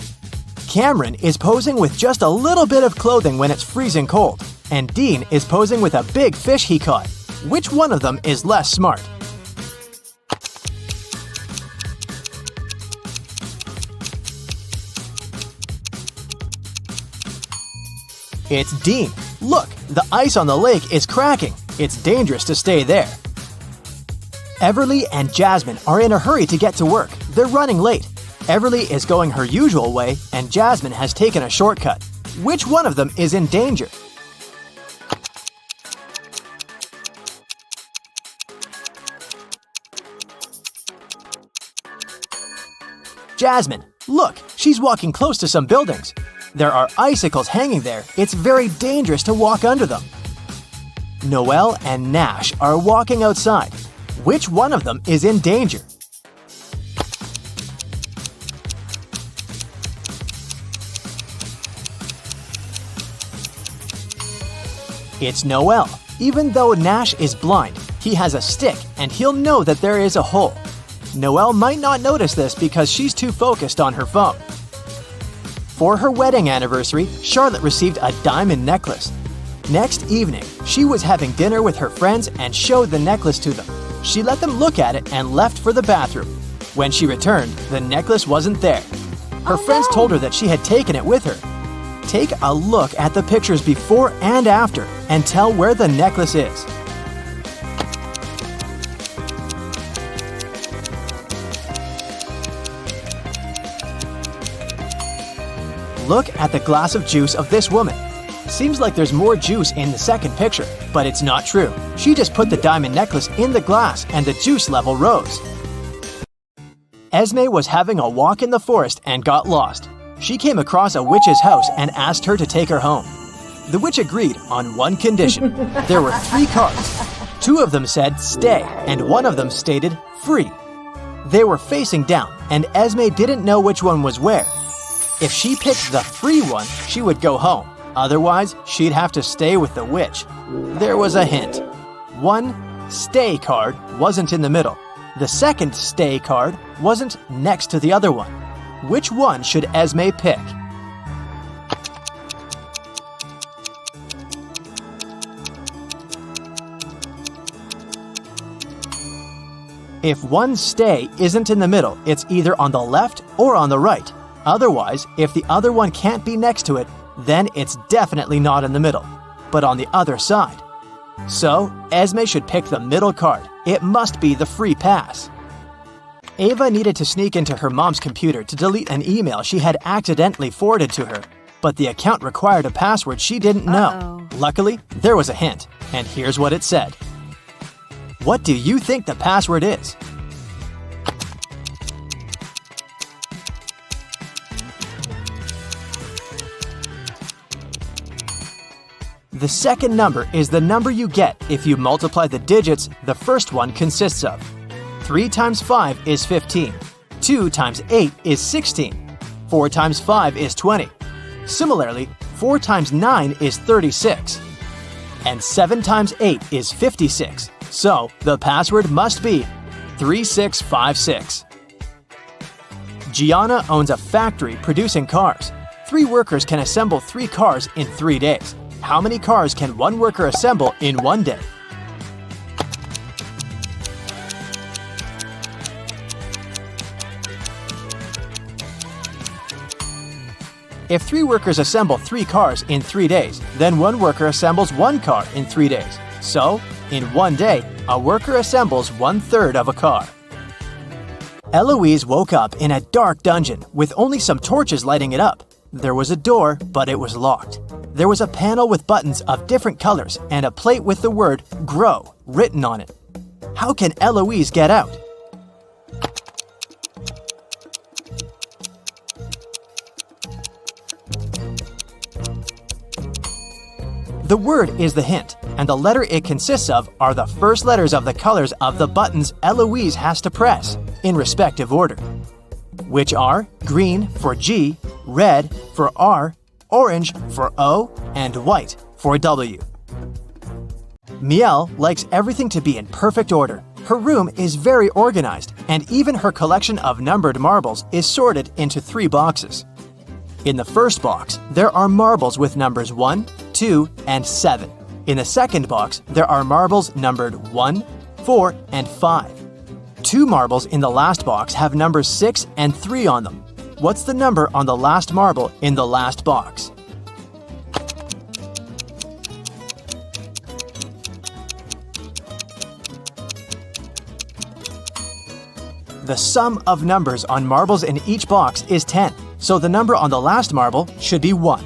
Cameron is posing with just a little bit of clothing when it's freezing cold, and Dean is posing with a big fish he caught. Which one of them is less smart? It's Dean. Look, the ice on the lake is cracking. It's dangerous to stay there. Everly and Jasmine are in a hurry to get to work. They're running late. Everly is going her usual way, and Jasmine has taken a shortcut. Which one of them is in danger? Jasmine, look, she's walking close to some buildings. There are icicles hanging there. It's very dangerous to walk under them. Noelle and Nash are walking outside. Which one of them is in danger? It's Noelle. Even though Nash is blind, he has a stick and he'll know that there is a hole. Noelle might not notice this because she's too focused on her phone. For her wedding anniversary, Charlotte received a diamond necklace. Next evening, she was having dinner with her friends and showed the necklace to them. She let them look at it and left for the bathroom. When she returned, the necklace wasn't there. Her friends told her that she had taken it with her. Take a look at the pictures before and after and tell where the necklace is. Look at the glass of juice of this woman. Seems like there's more juice in the second picture, but it's not true. She just put the diamond necklace in the glass and the juice level rose. Esme was having a walk in the forest and got lost. She came across a witch's house and asked her to take her home. The witch agreed on one condition. There were 3 cards. 2 of them said stay and 1 of them stated free. They were facing down and Esme didn't know which one was where. If she picked the free one, she would go home. Otherwise, she'd have to stay with the witch. There was a hint. 1 stay card wasn't in the middle. The second stay card wasn't next to the other one. Which one should Esme pick? If 1 stay isn't in the middle, it's either on the left or on the right. Otherwise, if the other one can't be next to it, then it's definitely not in the middle, but on the other side. So, Esme should pick the middle card. It must be the free pass. Ava needed to sneak into her mom's computer to delete an email she had accidentally forwarded to her, but the account required a password she didn't know. Luckily, there was a hint, and here's what it said. What do you think the password is? The second number is the number you get if you multiply the digits the first one consists of. 3 times 5 is 15. 2 times 8 is 16. 4 times 5 is 20. Similarly, 4 times 9 is 36. And 7 times 8 is 56. So, the password must be 3656. Gianna owns a factory producing cars. 3 workers can assemble 3 cars in 3 days. How many cars can 1 worker assemble in 1 day? If 3 workers assemble 3 cars in 3 days, then 1 worker assembles 1 car in 3 days. So, in 1 day, a worker assembles 1/3 of a car. Eloise woke up in a dark dungeon with only some torches lighting it up. There was a door, but it was locked. There was a panel with buttons of different colors and a plate with the word GROW written on it. How can Eloise get out? The word is the hint, and the letter it consists of are the first letters of the colors of the buttons Eloise has to press, in respective order, which are green for G, red for R, orange for O, and white for W. Miel likes everything to be in perfect order. Her room is very organized, and even her collection of numbered marbles is sorted into 3 boxes. In the first box, there are marbles with numbers 1, 2, and 7. In the second box, there are marbles numbered 1, 4, and 5. 2 marbles in the last box have numbers 6 and 3 on them. What's the number on the last marble in the last box? The sum of numbers on marbles in each box is 10, so the number on the last marble should be 1.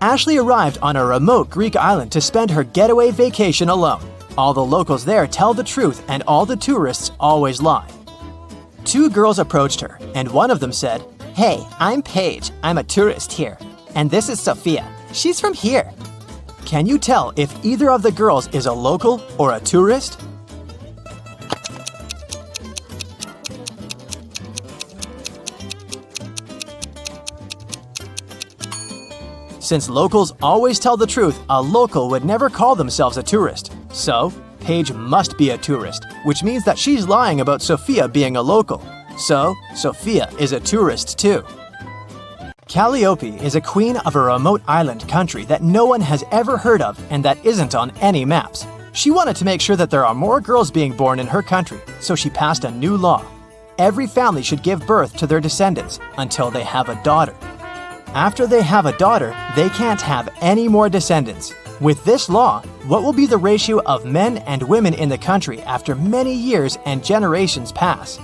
Ashley arrived on a remote Greek island to spend her getaway vacation alone. All the locals there tell the truth and all the tourists always lie. 2 girls approached her, and one of them said, Hey, I'm Paige. I'm a tourist here. And this is Sophia. She's from here. Can you tell if either of the girls is a local or a tourist? Since locals always tell the truth, a local would never call themselves a tourist. So, Paige must be a tourist, which means that she's lying about Sophia being a local. So, Sophia is a tourist too. Calliope is a queen of a remote island country that no one has ever heard of and that isn't on any maps. She wanted to make sure that there are more girls being born in her country, so she passed a new law. Every family should give birth to their descendants until they have a daughter. After they have a daughter, they can't have any more descendants. With this law, what will be the ratio of men and women in the country after many years and generations pass?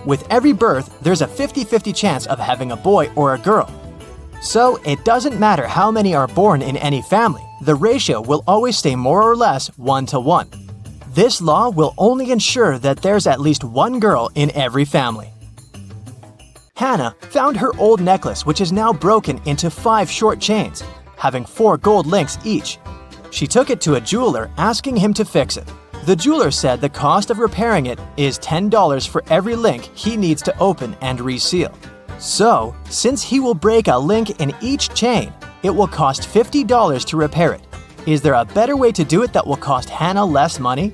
With every birth, there's a 50-50 chance of having a boy or a girl. So, it doesn't matter how many are born in any family, the ratio will always stay more or less 1-to-1. This law will only ensure that there's at least one girl in every family. Hannah found her old necklace, which is now broken into 5 short chains, having 4 gold links each. She took it to a jeweler, asking him to fix it. The jeweler said the cost of repairing it is $10 for every link he needs to open and reseal. So, since he will break a link in each chain, it will cost $50 to repair it. Is there a better way to do it that will cost Hannah less money?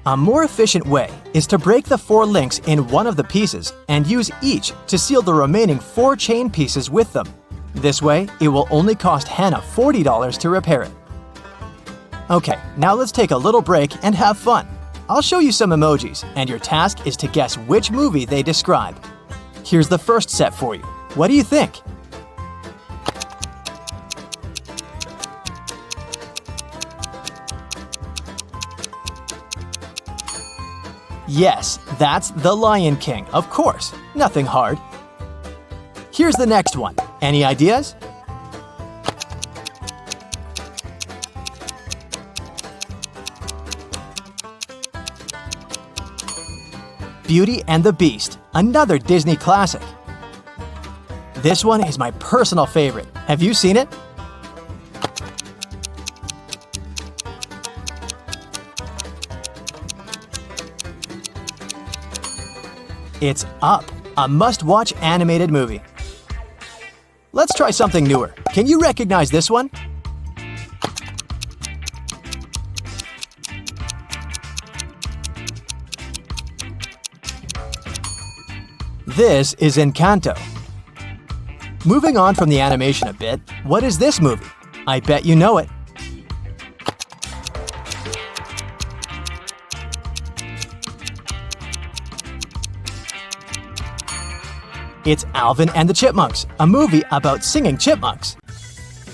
A more efficient way is to break the 4 links in one of the pieces and use each to seal the remaining 4 chain pieces with them. This way, it will only cost Hannah $40 to repair it. Okay, now let's take a little break and have fun. I'll show you some emojis, and your task is to guess which movie they describe. Here's the first set for you. What do you think? Yes, that's The Lion King, of course. Nothing hard. Here's the next one. Any ideas? Beauty and the Beast, another Disney classic. This one is my personal favorite. Have you seen it? It's Up, a must-watch animated movie. Let's try something newer. Can you recognize this one? This is Encanto. Moving on from the animation a bit, what is this movie? I bet you know it. It's Alvin and the Chipmunks, a movie about singing chipmunks.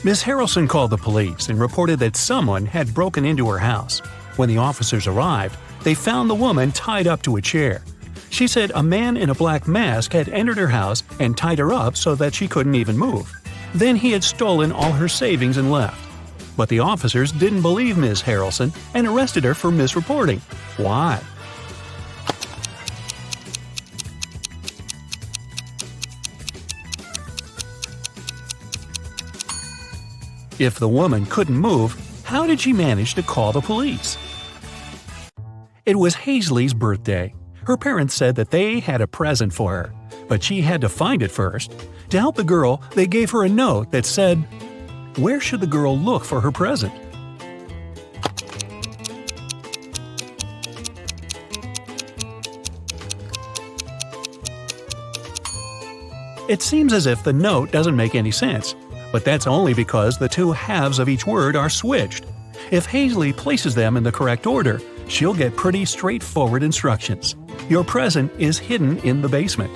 Miss Harrelson called the police and reported that someone had broken into her house. When the officers arrived, they found the woman tied up to a chair. She said a man in a black mask had entered her house and tied her up so that she couldn't even move. Then he had stolen all her savings and left. But the officers didn't believe Ms. Harrelson and arrested her for misreporting. Why? If the woman couldn't move, How did she manage to call the police? It was Hazley's birthday. Her parents said that they had a present for her, but she had to find it first. To help the girl, they gave her a note that said, "Where should the girl look for her present?" It seems as if the note doesn't make any sense, but that's only because the two halves of each word are switched. If Hazley places them in the correct order, she'll get pretty straightforward instructions. Your present is hidden in the basement.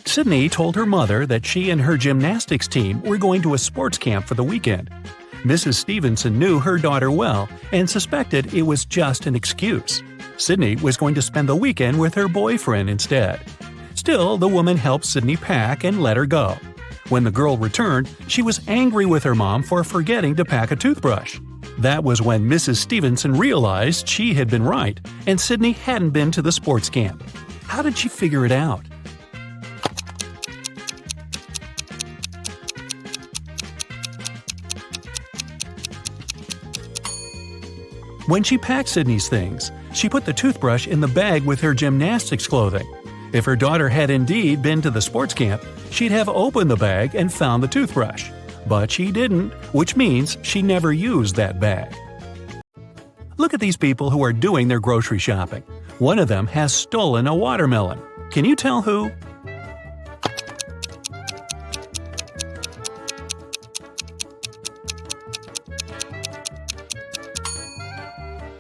Sydney told her mother that she and her gymnastics team were going to a sports camp for the weekend. Mrs. Stevenson knew her daughter well and suspected it was just an excuse. Sydney was going to spend the weekend with her boyfriend instead. Still, the woman helped Sydney pack and let her go. When the girl returned, she was angry with her mom for forgetting to pack a toothbrush. That was when Mrs. Stevenson realized she had been right, and Sydney hadn't been to the sports camp. How did she figure it out? When she packed Sydney's things, she put the toothbrush in the bag with her gymnastics clothing. If her daughter had indeed been to the sports camp, she'd have opened the bag and found the toothbrush. But she didn't, which means she never used that bag. Look at these people who are doing their grocery shopping. One of them has stolen a watermelon. Can you tell who?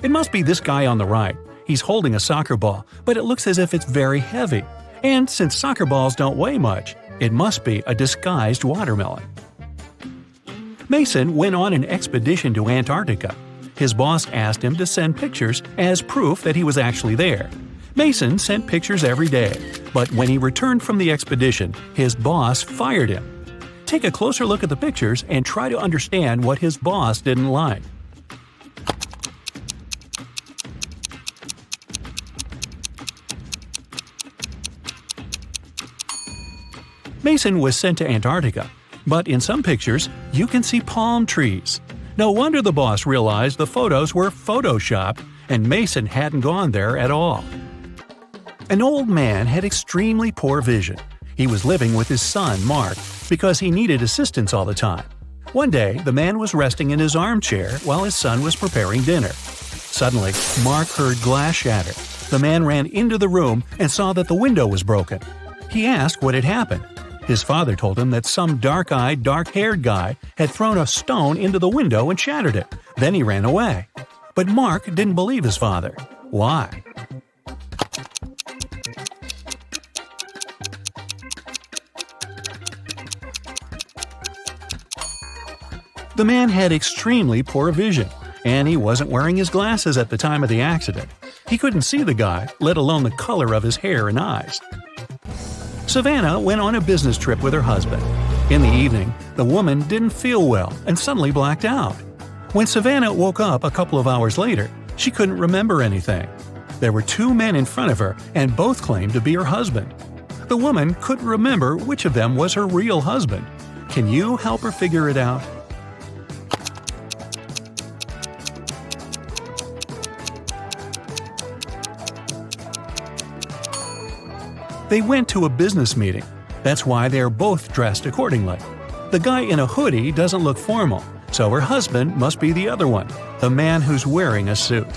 It must be this guy on the right. He's holding a soccer ball, but it looks as if it's very heavy. And since soccer balls don't weigh much, it must be a disguised watermelon. Mason went on an expedition to Antarctica. His boss asked him to send pictures as proof that he was actually there. Mason sent pictures every day, but when he returned from the expedition, his boss fired him. Take a closer look at the pictures and try to understand what his boss didn't like. Mason was sent to Antarctica, but in some pictures, you can see palm trees. No wonder the boss realized the photos were photoshopped and Mason hadn't gone there at all. An old man had extremely poor vision. He was living with his son, Mark, because he needed assistance all the time. One day, the man was resting in his armchair while his son was preparing dinner. Suddenly, Mark heard glass shatter. The man ran into the room and saw that the window was broken. He asked what had happened. His father told him that some dark-eyed, dark-haired guy had thrown a stone into the window and shattered it. Then he ran away. But Mark didn't believe his father. Why? The man had extremely poor vision, and he wasn't wearing his glasses at the time of the accident. He couldn't see the guy, let alone the color of his hair and eyes. Savannah went on a business trip with her husband. In the evening, the woman didn't feel well and suddenly blacked out. When Savannah woke up a couple of hours later, she couldn't remember anything. There were two men in front of her, and both claimed to be her husband. The woman couldn't remember which of them was her real husband. Can you help her figure it out? They went to a business meeting. That's why they are both dressed accordingly. The guy in a hoodie doesn't look formal, so her husband must be the other one, the man who's wearing a suit.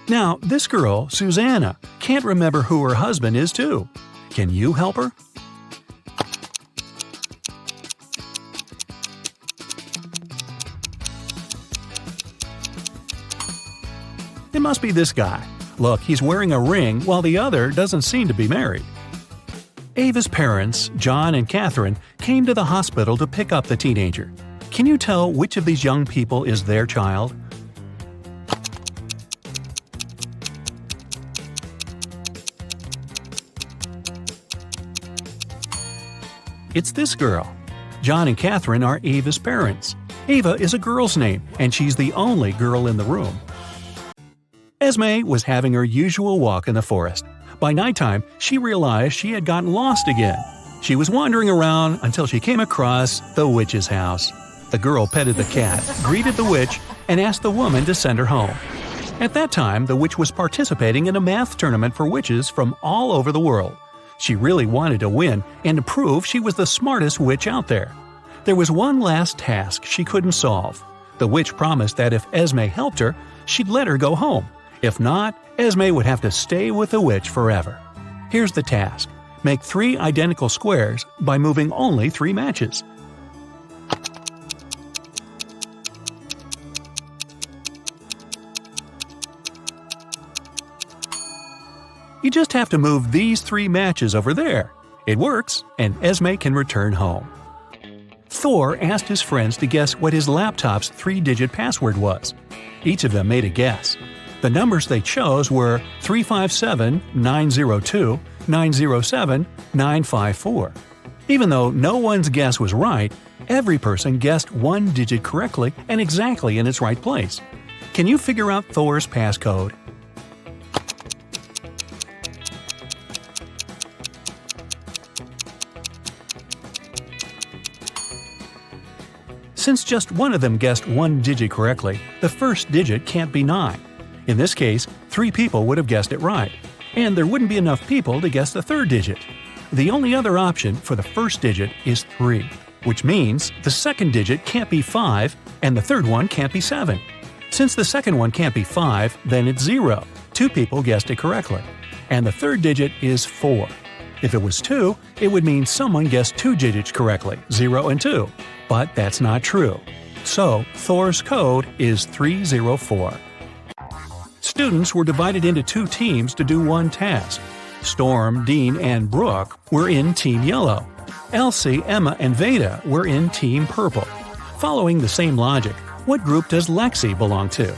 Now, this girl, Susanna, can't remember who her husband is too. Can you help her? It must be this guy. Look, he's wearing a ring while the other doesn't seem to be married. Ava's parents, John and Catherine, came to the hospital to pick up the teenager. Can you tell which of these young people is their child? It's this girl. John and Catherine are Ava's parents. Ava is a girl's name, and she's the only girl in the room. Esme was having her usual walk in the forest. By nighttime, she realized she had gotten lost again. She was wandering around until she came across the witch's house. The girl petted the cat, greeted the witch, and asked the woman to send her home. At that time, the witch was participating in a math tournament for witches from all over the world. She really wanted to win and to prove she was the smartest witch out there. There was one last task she couldn't solve. The witch promised that if Esme helped her, she'd let her go home. If not, Esme would have to stay with the witch forever. Here's the task. Make 3 identical squares by moving only 3 matches. You just have to move these 3 matches over there. It works, and Esme can return home. Thor asked his friends to guess what his laptop's 3-digit password was. Each of them made a guess. The numbers they chose were 357, 902, 907, 954. Even though no one's guess was right, every person guessed 1 digit correctly and exactly in its right place. Can you figure out Thor's passcode? Since just one of them guessed 1 digit correctly, the first digit can't be 9. In this case, 3 people would have guessed it right, and there wouldn't be enough people to guess the third digit. The only other option for the first digit is 3, which means the second digit can't be 5 and the third one can't be 7. Since the second one can't be 5, then it's 0. 2 people guessed it correctly. And the third digit is 4. If it was 2, it would mean someone guessed 2 digits correctly, 0 and 2. But that's not true. So, Thor's code is 304. Students were divided into 2 teams to do one task. Storm, Dean, and Brooke were in Team Yellow. Elsie, Emma, and Veda were in Team Purple. Following the same logic, what group does Lexi belong to?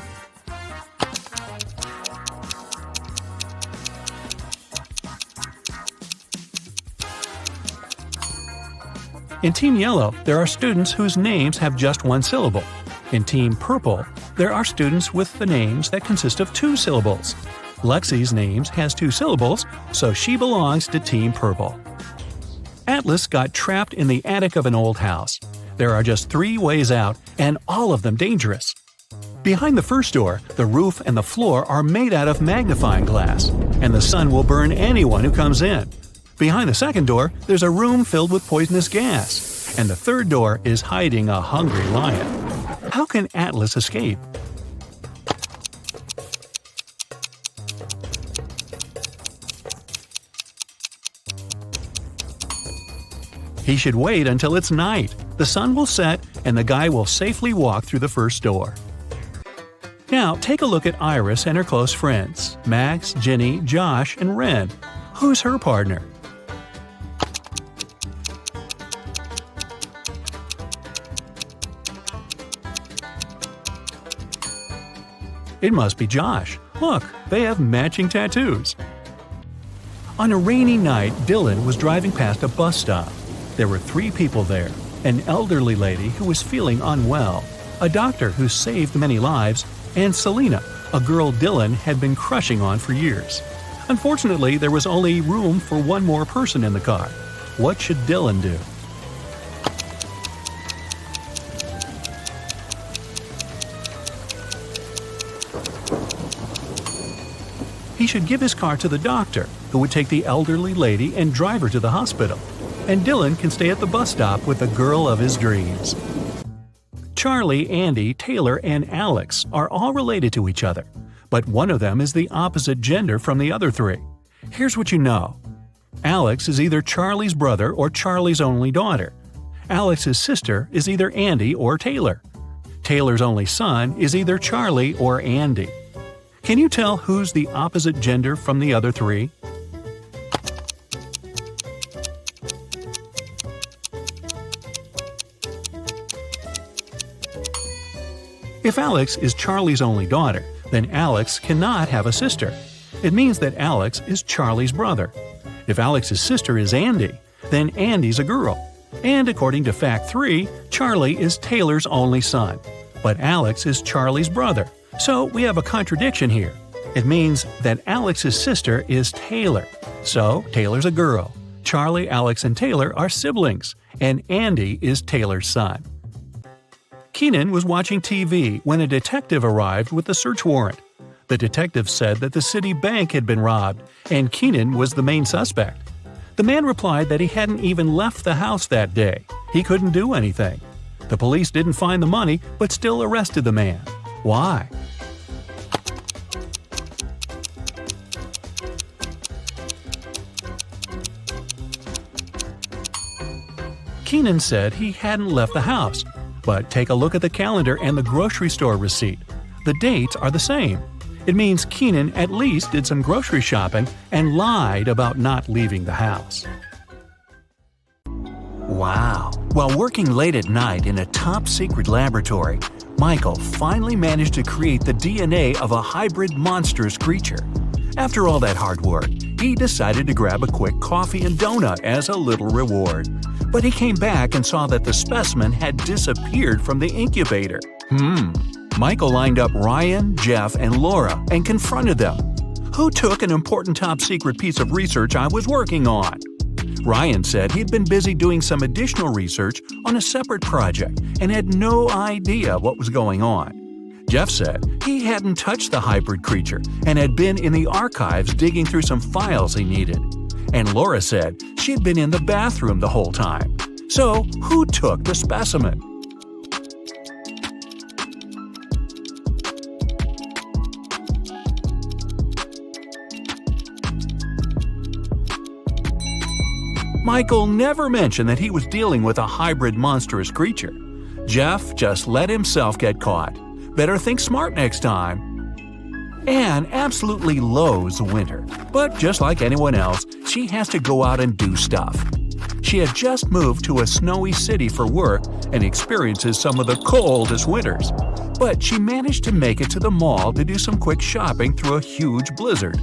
In Team Yellow, there are students whose names have just 1 syllable. In Team Purple, there are students with the names that consist of 2 syllables. Lexi's name has 2 syllables, so she belongs to Team Purple. Atlas got trapped in the attic of an old house. There are just 3 ways out, and all of them dangerous. Behind the first door, the roof and the floor are made out of magnifying glass, and the sun will burn anyone who comes in. Behind the second door, there's a room filled with poisonous gas, and the third door is hiding a hungry lion. How can Atlas escape? He should wait until it's night. The sun will set, and the guy will safely walk through the first door. Now, take a look at Iris and her close friends, Max, Ginny, Josh, and Ren. Who's her partner? It must be Josh. Look, they have matching tattoos. On a rainy night, Dylan was driving past a bus stop. There were 3 people there: an elderly lady who was feeling unwell, a doctor who saved many lives, and Selena, a girl Dylan had been crushing on for years. Unfortunately, there was only room for 1 more person in the car. What should Dylan do? He should give his car to the doctor, who would take the elderly lady and drive her to the hospital. And Dylan can stay at the bus stop with the girl of his dreams. Charlie, Andy, Taylor, and Alex are all related to each other, but one of them is the opposite gender from the other 3. Here's what you know. Alex is either Charlie's brother or Charlie's only daughter. Alex's sister is either Andy or Taylor. Taylor's only son is either Charlie or Andy. Can you tell who's the opposite gender from the other 3? If Alex is Charlie's only daughter, then Alex cannot have a sister. It means that Alex is Charlie's brother. If Alex's sister is Andy, then Andy's a girl. And according to fact 3, Charlie is Taylor's only son. But Alex is Charlie's brother. So we have a contradiction here. It means that Alex's sister is Taylor. So Taylor's a girl. Charlie, Alex, and Taylor are siblings. And Andy is Taylor's son. Keenan was watching TV when a detective arrived with a search warrant. The detective said that the city bank had been robbed, and Keenan was the main suspect. The man replied that he hadn't even left the house that day. He couldn't do anything. The police didn't find the money, but still arrested the man. Why? Keenan said he hadn't left the house, but take a look at the calendar and the grocery store receipt. The dates are the same. It means Keenan at least did some grocery shopping and lied about not leaving the house. Wow! While working late at night in a top-secret laboratory, Michael finally managed to create the DNA of a hybrid monstrous creature. After all that hard work, he decided to grab a quick coffee and donut as a little reward. But he came back and saw that the specimen had disappeared from the incubator. Michael lined up Ryan, Jeff, and Laura and confronted them. Who took an important top-secret piece of research I was working on? Ryan said he'd been busy doing some additional research on a separate project and had no idea what was going on. Jeff said he hadn't touched the hybrid creature and had been in the archives digging through some files he needed. And Laura said she'd been in the bathroom the whole time. So, who took the specimen? Michael never mentioned that he was dealing with a hybrid monstrous creature. Jeff just let himself get caught. Better think smart next time. Anne absolutely loathes winter, but just like anyone else, she has to go out and do stuff. She had just moved to a snowy city for work and experiences some of the coldest winters. But she managed to make it to the mall to do some quick shopping through a huge blizzard.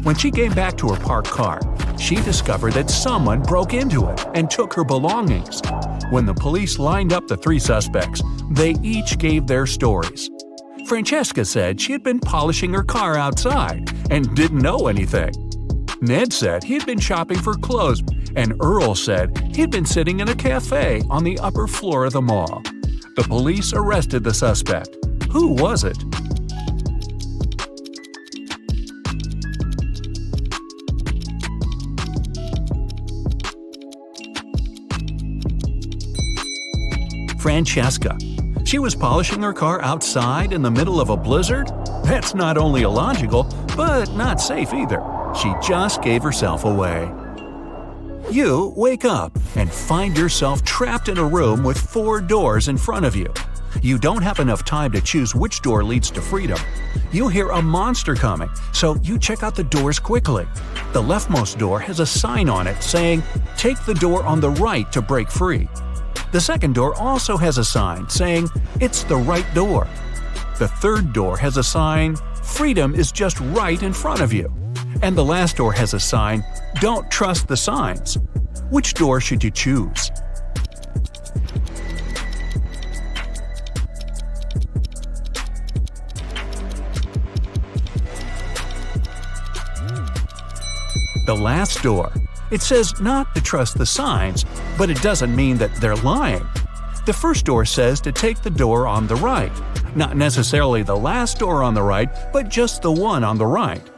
When she came back to her parked car, she discovered that someone broke into it and took her belongings. When the police lined up the three suspects, they each gave their stories. Francesca said she had been polishing her car outside and didn't know anything. Ned said he had been shopping for clothes, and Earl said he'd been sitting in a cafe on the upper floor of the mall. The police arrested the suspect. Who was it? Francesca. She was polishing her car outside in the middle of a blizzard? That's not only illogical, but not safe either. She just gave herself away. You wake up and find yourself trapped in a room with 4 doors in front of you. You don't have enough time to choose which door leads to freedom. You hear a monster coming, so you check out the doors quickly. The leftmost door has a sign on it saying, "Take the door on the right to break free." The second door also has a sign saying, "It's the right door." The third door has a sign, "Freedom is just right in front of you." And the last door has a sign, "Don't trust the signs." Which door should you choose? The last door. It says not to trust the signs, but it doesn't mean that they're lying. The first door says to take the door on the right. Not necessarily the last door on the right, but just the one on the right.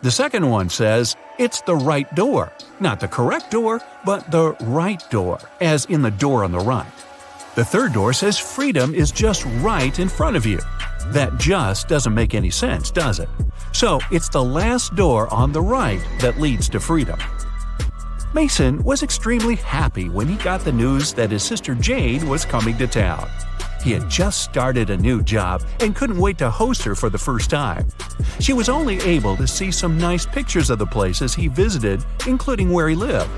The second one says, it's the right door. Not the correct door, but the right door, as in the door on the right. The third door says freedom is just right in front of you. That just doesn't make any sense, does it? So it's the last door on the right that leads to freedom. Mason was extremely happy when he got the news that his sister Jane was coming to town. He had just started a new job and couldn't wait to host her for the first time. She was only able to see some nice pictures of the places he visited, including where he lived.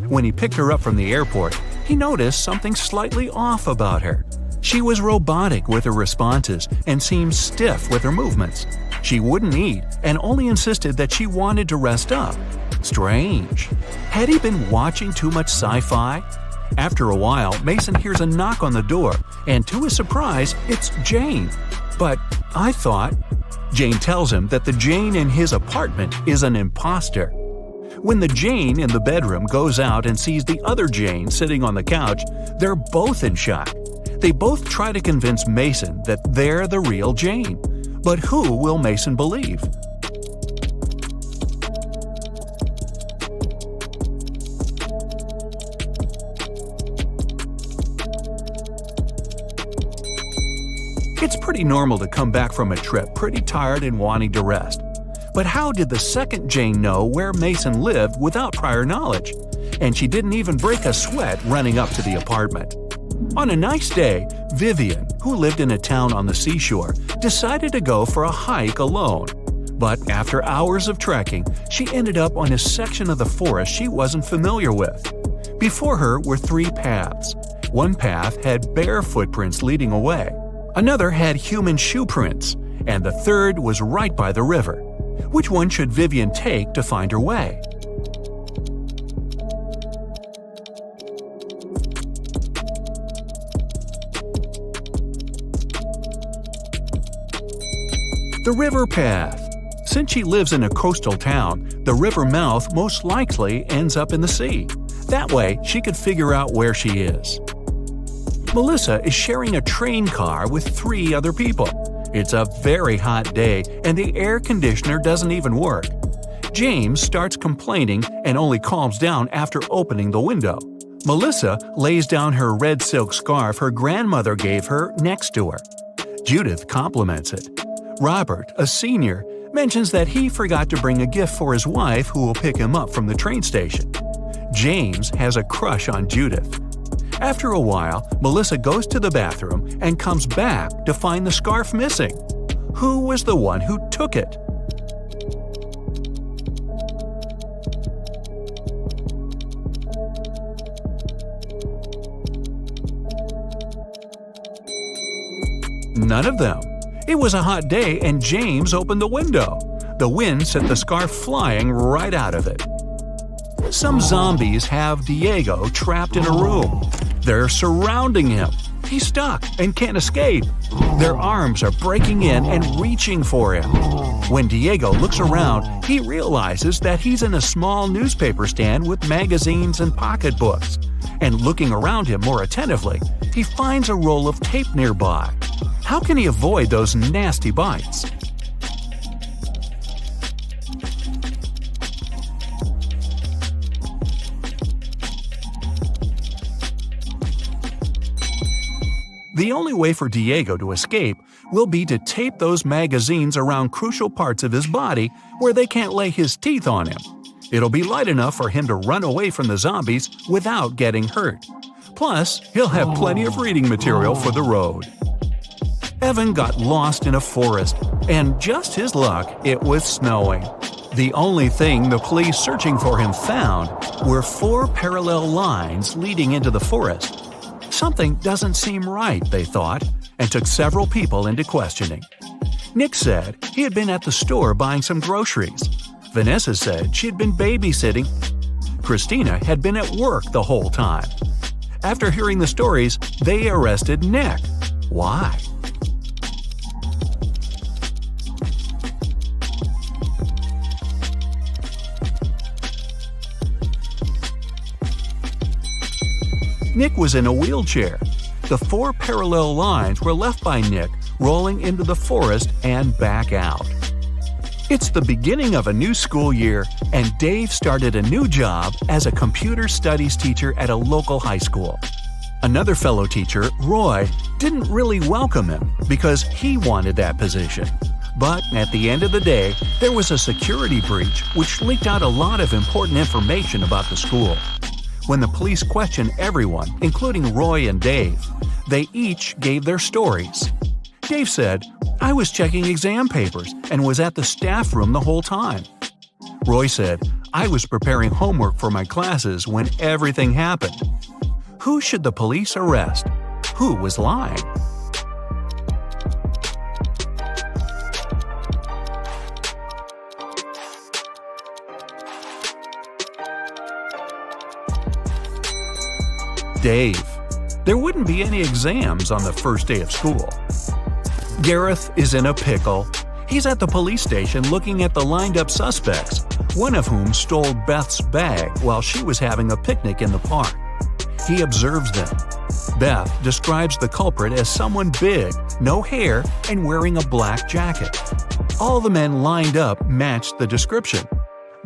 When he picked her up from the airport, he noticed something slightly off about her. She was robotic with her responses and seemed stiff with her movements. She wouldn't eat and only insisted that she wanted to rest up. Strange. Had he been watching too much sci-fi? After a while, Mason hears a knock on the door, and to his surprise, it's Jane. But I thought... Jane tells him that the Jane in his apartment is an imposter. When the Jane in the bedroom goes out and sees the other Jane sitting on the couch, they're both in shock. They both try to convince Mason that they're the real Jane. But who will Mason believe? It's pretty normal to come back from a trip pretty tired and wanting to rest. But how did the second Jane know where Mason lived without prior knowledge? And she didn't even break a sweat running up to the apartment. On a nice day, Vivian, who lived in a town on the seashore, decided to go for a hike alone. But after hours of trekking, she ended up on a section of the forest she wasn't familiar with. Before her were 3 paths. One path had bare footprints leading away. Another had human shoe prints, and the third was right by the river. Which one should Vivian take to find her way? The river path. Since she lives in a coastal town, the river mouth most likely ends up in the sea. That way, she could figure out where she is. Melissa is sharing a train car with 3 other people. It's a very hot day and the air conditioner doesn't even work. James starts complaining and only calms down after opening the window. Melissa lays down her red silk scarf her grandmother gave her next to her. Judith compliments it. Robert, a senior, mentions that he forgot to bring a gift for his wife who will pick him up from the train station. James has a crush on Judith. After a while, Melissa goes to the bathroom and comes back to find the scarf missing. Who was the one who took it? None of them. It was a hot day and James opened the window. The wind sent the scarf flying right out of it. Some zombies have Diego trapped in a room. They're surrounding him. He's stuck and can't escape. Their arms are breaking in and reaching for him. When Diego looks around, he realizes that he's in a small newspaper stand with magazines and pocketbooks. And looking around him more attentively, he finds a roll of tape nearby. How can he avoid those nasty bites? The only way for Diego to escape will be to tape those magazines around crucial parts of his body where they can't lay his teeth on him. It'll be light enough for him to run away from the zombies without getting hurt. Plus, he'll have plenty of reading material for the road. Evan got lost in a forest, and just his luck, it was snowing. The only thing the police searching for him found were 4 parallel lines leading into the forest. Something doesn't seem right, they thought, and took several people into questioning. Nick said he had been at the store buying some groceries. Vanessa said she had been babysitting. Christina had been at work the whole time. After hearing the stories, they arrested Nick. Why? Nick was in a wheelchair. The 4 parallel lines were left by Nick rolling into the forest and back out. It's the beginning of a new school year, and Dave started a new job as a computer studies teacher at a local high school. Another fellow teacher, Roy, didn't really welcome him because he wanted that position. But at the end of the day, there was a security breach which leaked out a lot of important information about the school. When the police questioned everyone, including Roy and Dave, they each gave their stories. Dave said, "I was checking exam papers and was at the staff room the whole time." Roy said, "I was preparing homework for my classes when everything happened." Who should the police arrest? Who was lying? Dave. There wouldn't be any exams on the first day of school. Gareth is in a pickle. He's at the police station looking at the lined-up suspects, one of whom stole Beth's bag while she was having a picnic in the park. He observes them. Beth describes the culprit as someone big, no hair, and wearing a black jacket. All the men lined up matched the description.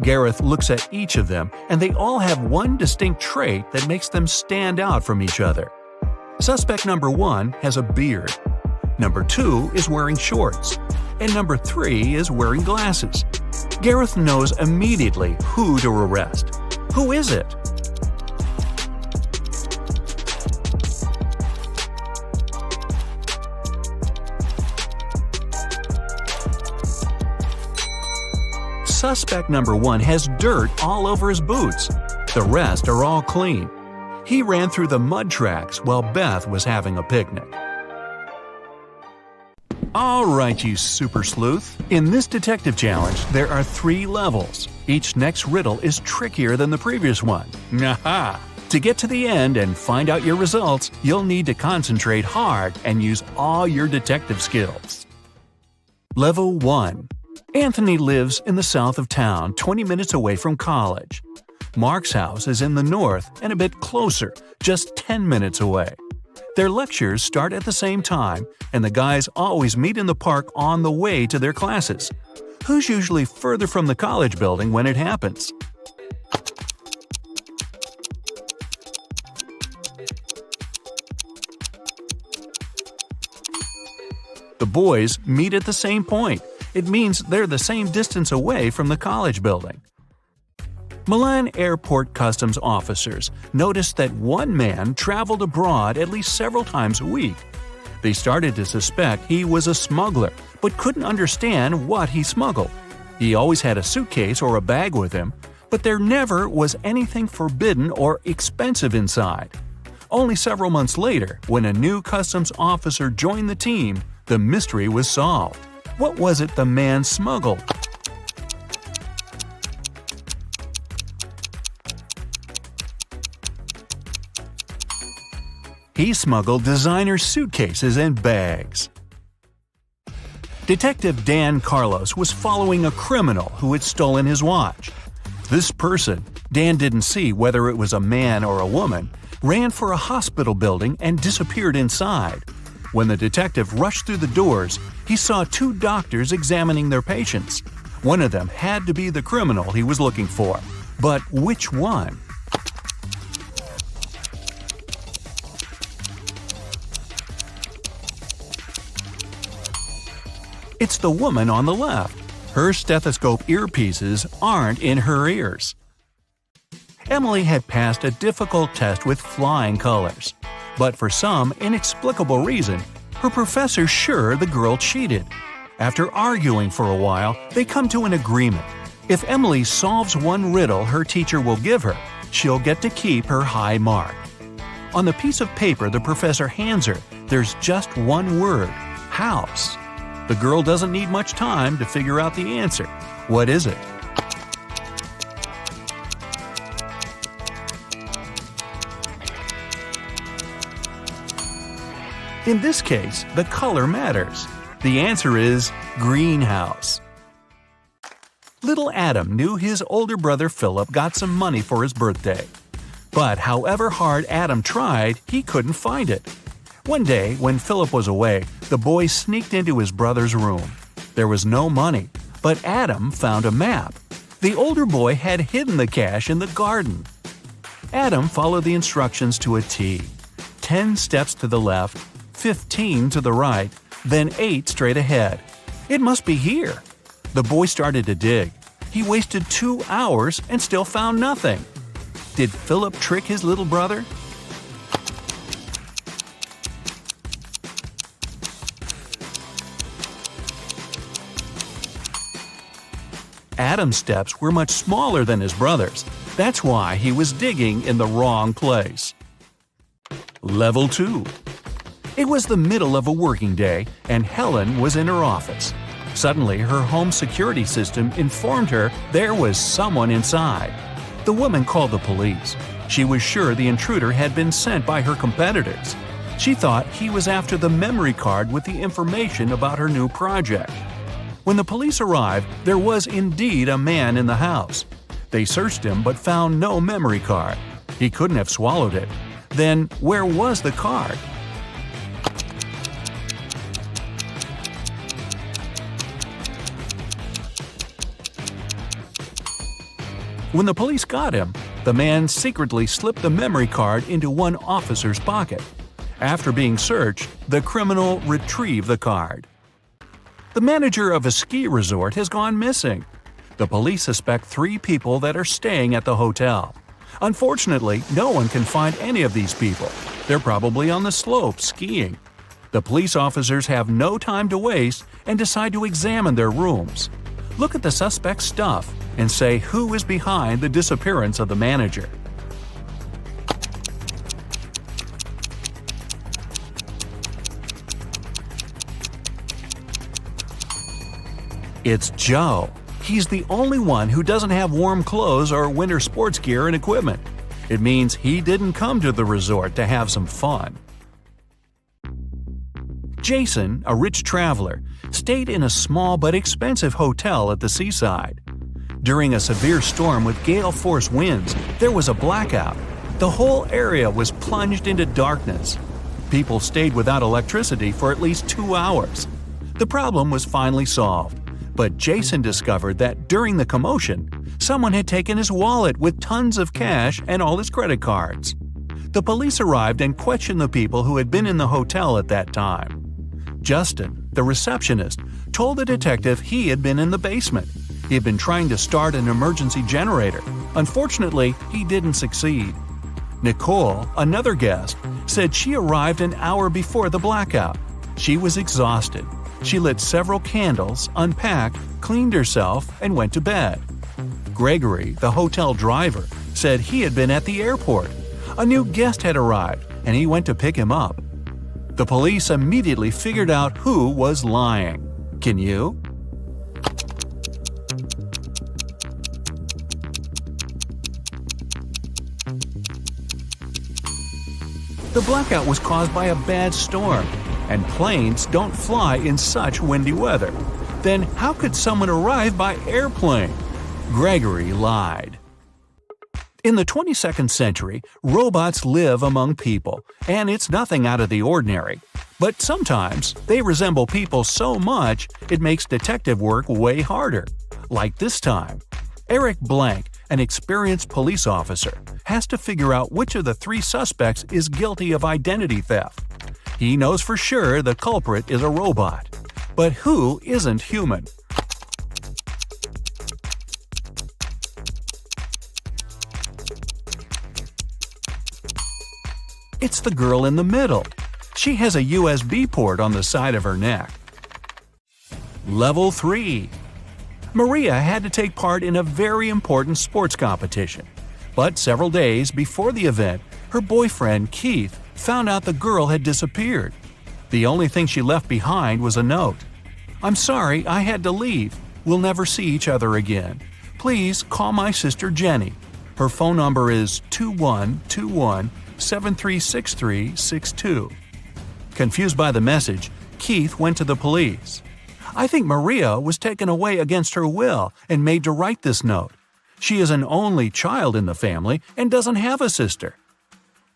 Gareth looks at each of them, and they all have one distinct trait that makes them stand out from each other. Suspect number 1 has a beard. Number 2 is wearing shorts. And number 3 is wearing glasses. Gareth knows immediately who to arrest. Who is it? Suspect number 1 has dirt all over his boots. The rest are all clean. He ran through the mud tracks while Beth was having a picnic. Alright, you super sleuth. In this detective challenge, there are 3 levels. Each next riddle is trickier than the previous one. Aha! To get to the end and find out your results, you'll need to concentrate hard and use all your detective skills. Level 1. Anthony lives in the south of town, 20 minutes away from college. Mark's house is in the north and a bit closer, just 10 minutes away. Their lectures start at the same time, and the guys always meet in the park on the way to their classes. Who's usually further from the college building when it happens? The boys meet at the same point. It means they're the same distance away from the college building. Milan Airport customs officers noticed that one man traveled abroad at least several times a week. They started to suspect he was a smuggler, but couldn't understand what he smuggled. He always had a suitcase or a bag with him, but there never was anything forbidden or expensive inside. Only several months later, when a new customs officer joined the team, the mystery was solved. What was it the man smuggled? He smuggled designer suitcases and bags. Detective Dan Carlos was following a criminal who had stolen his watch. This person, Dan didn't see whether it was a man or a woman, ran for a hospital building and disappeared inside. When the detective rushed through the doors, he saw 2 doctors examining their patients. One of them had to be the criminal he was looking for. But which one? It's the woman on the left. Her stethoscope earpieces aren't in her ears. Emily had passed a difficult test with flying colors. But for some inexplicable reason, her professor's sure the girl cheated. After arguing for a while, they come to an agreement. If Emily solves one riddle her teacher will give her, she'll get to keep her high mark. On the piece of paper the professor hands her, there's just one word: house. The girl doesn't need much time to figure out the answer. What is it? In this case, the color matters. The answer is greenhouse. Little Adam knew his older brother Philip got some money for his birthday. But however hard Adam tried, he couldn't find it. One day, when Philip was away, the boy sneaked into his brother's room. There was no money, but Adam found a map. The older boy had hidden the cash in the garden. Adam followed the instructions to a T. 10 steps to the left, 15 to the right, then 8 straight ahead. It must be here. The boy started to dig. He wasted 2 hours and still found nothing. Did Philip trick his little brother? Adam's steps were much smaller than his brother's. That's why he was digging in the wrong place. Level 2. It was the middle of a working day, and Helen was in her office. Suddenly, her home security system informed her there was someone inside. The woman called the police. She was sure the intruder had been sent by her competitors. She thought he was after the memory card with the information about her new project. When the police arrived, there was indeed a man in the house. They searched him but found no memory card. He couldn't have swallowed it. Then where was the card? When the police got him, the man secretly slipped the memory card into one officer's pocket. After being searched, the criminal retrieved the card. The manager of a ski resort has gone missing. The police suspect 3 people that are staying at the hotel. Unfortunately, no one can find any of these people. They're probably on the slopes skiing. The police officers have no time to waste and decide to examine their rooms. Look at the suspect's stuff and say who is behind the disappearance of the manager. It's Joe. He's the only one who doesn't have warm clothes or winter sports gear and equipment. It means he didn't come to the resort to have some fun. Jason, a rich traveler, stayed in a small but expensive hotel at the seaside. During a severe storm with gale-force winds, there was a blackout. The whole area was plunged into darkness. People stayed without electricity for at least 2 hours. The problem was finally solved, but Jason discovered that during the commotion, someone had taken his wallet with tons of cash and all his credit cards. The police arrived and questioned the people who had been in the hotel at that time. Justin, the receptionist, told the detective he had been in the basement. He had been trying to start an emergency generator. Unfortunately, he didn't succeed. Nicole, another guest, said she arrived an hour before the blackout. She was exhausted. She lit several candles, unpacked, cleaned herself, and went to bed. Gregory, the hotel driver, said he had been at the airport. A new guest had arrived, and he went to pick him up. The police immediately figured out who was lying. Can you? The blackout was caused by a bad storm, and planes don't fly in such windy weather. Then how could someone arrive by airplane? Gregory lied. In the 22nd century, robots live among people, and it's nothing out of the ordinary. But sometimes they resemble people so much it makes detective work way harder. Like this time. Eric Blank, an experienced police officer, has to figure out which of the 3 suspects is guilty of identity theft. He knows for sure the culprit is a robot. But who isn't human? It's the girl in the middle. She has a USB port on the side of her neck. Level 3. Maria had to take part in a very important sports competition. But several days before the event, her boyfriend, Keith, found out the girl had disappeared. The only thing she left behind was a note. "I'm sorry, I had to leave. We'll never see each other again. Please call my sister Jenny. Her phone number is 2121-736362. Confused by the message, Keith went to the police. "I think Maria was taken away against her will and made to write this note. She is an only child in the family and doesn't have a sister."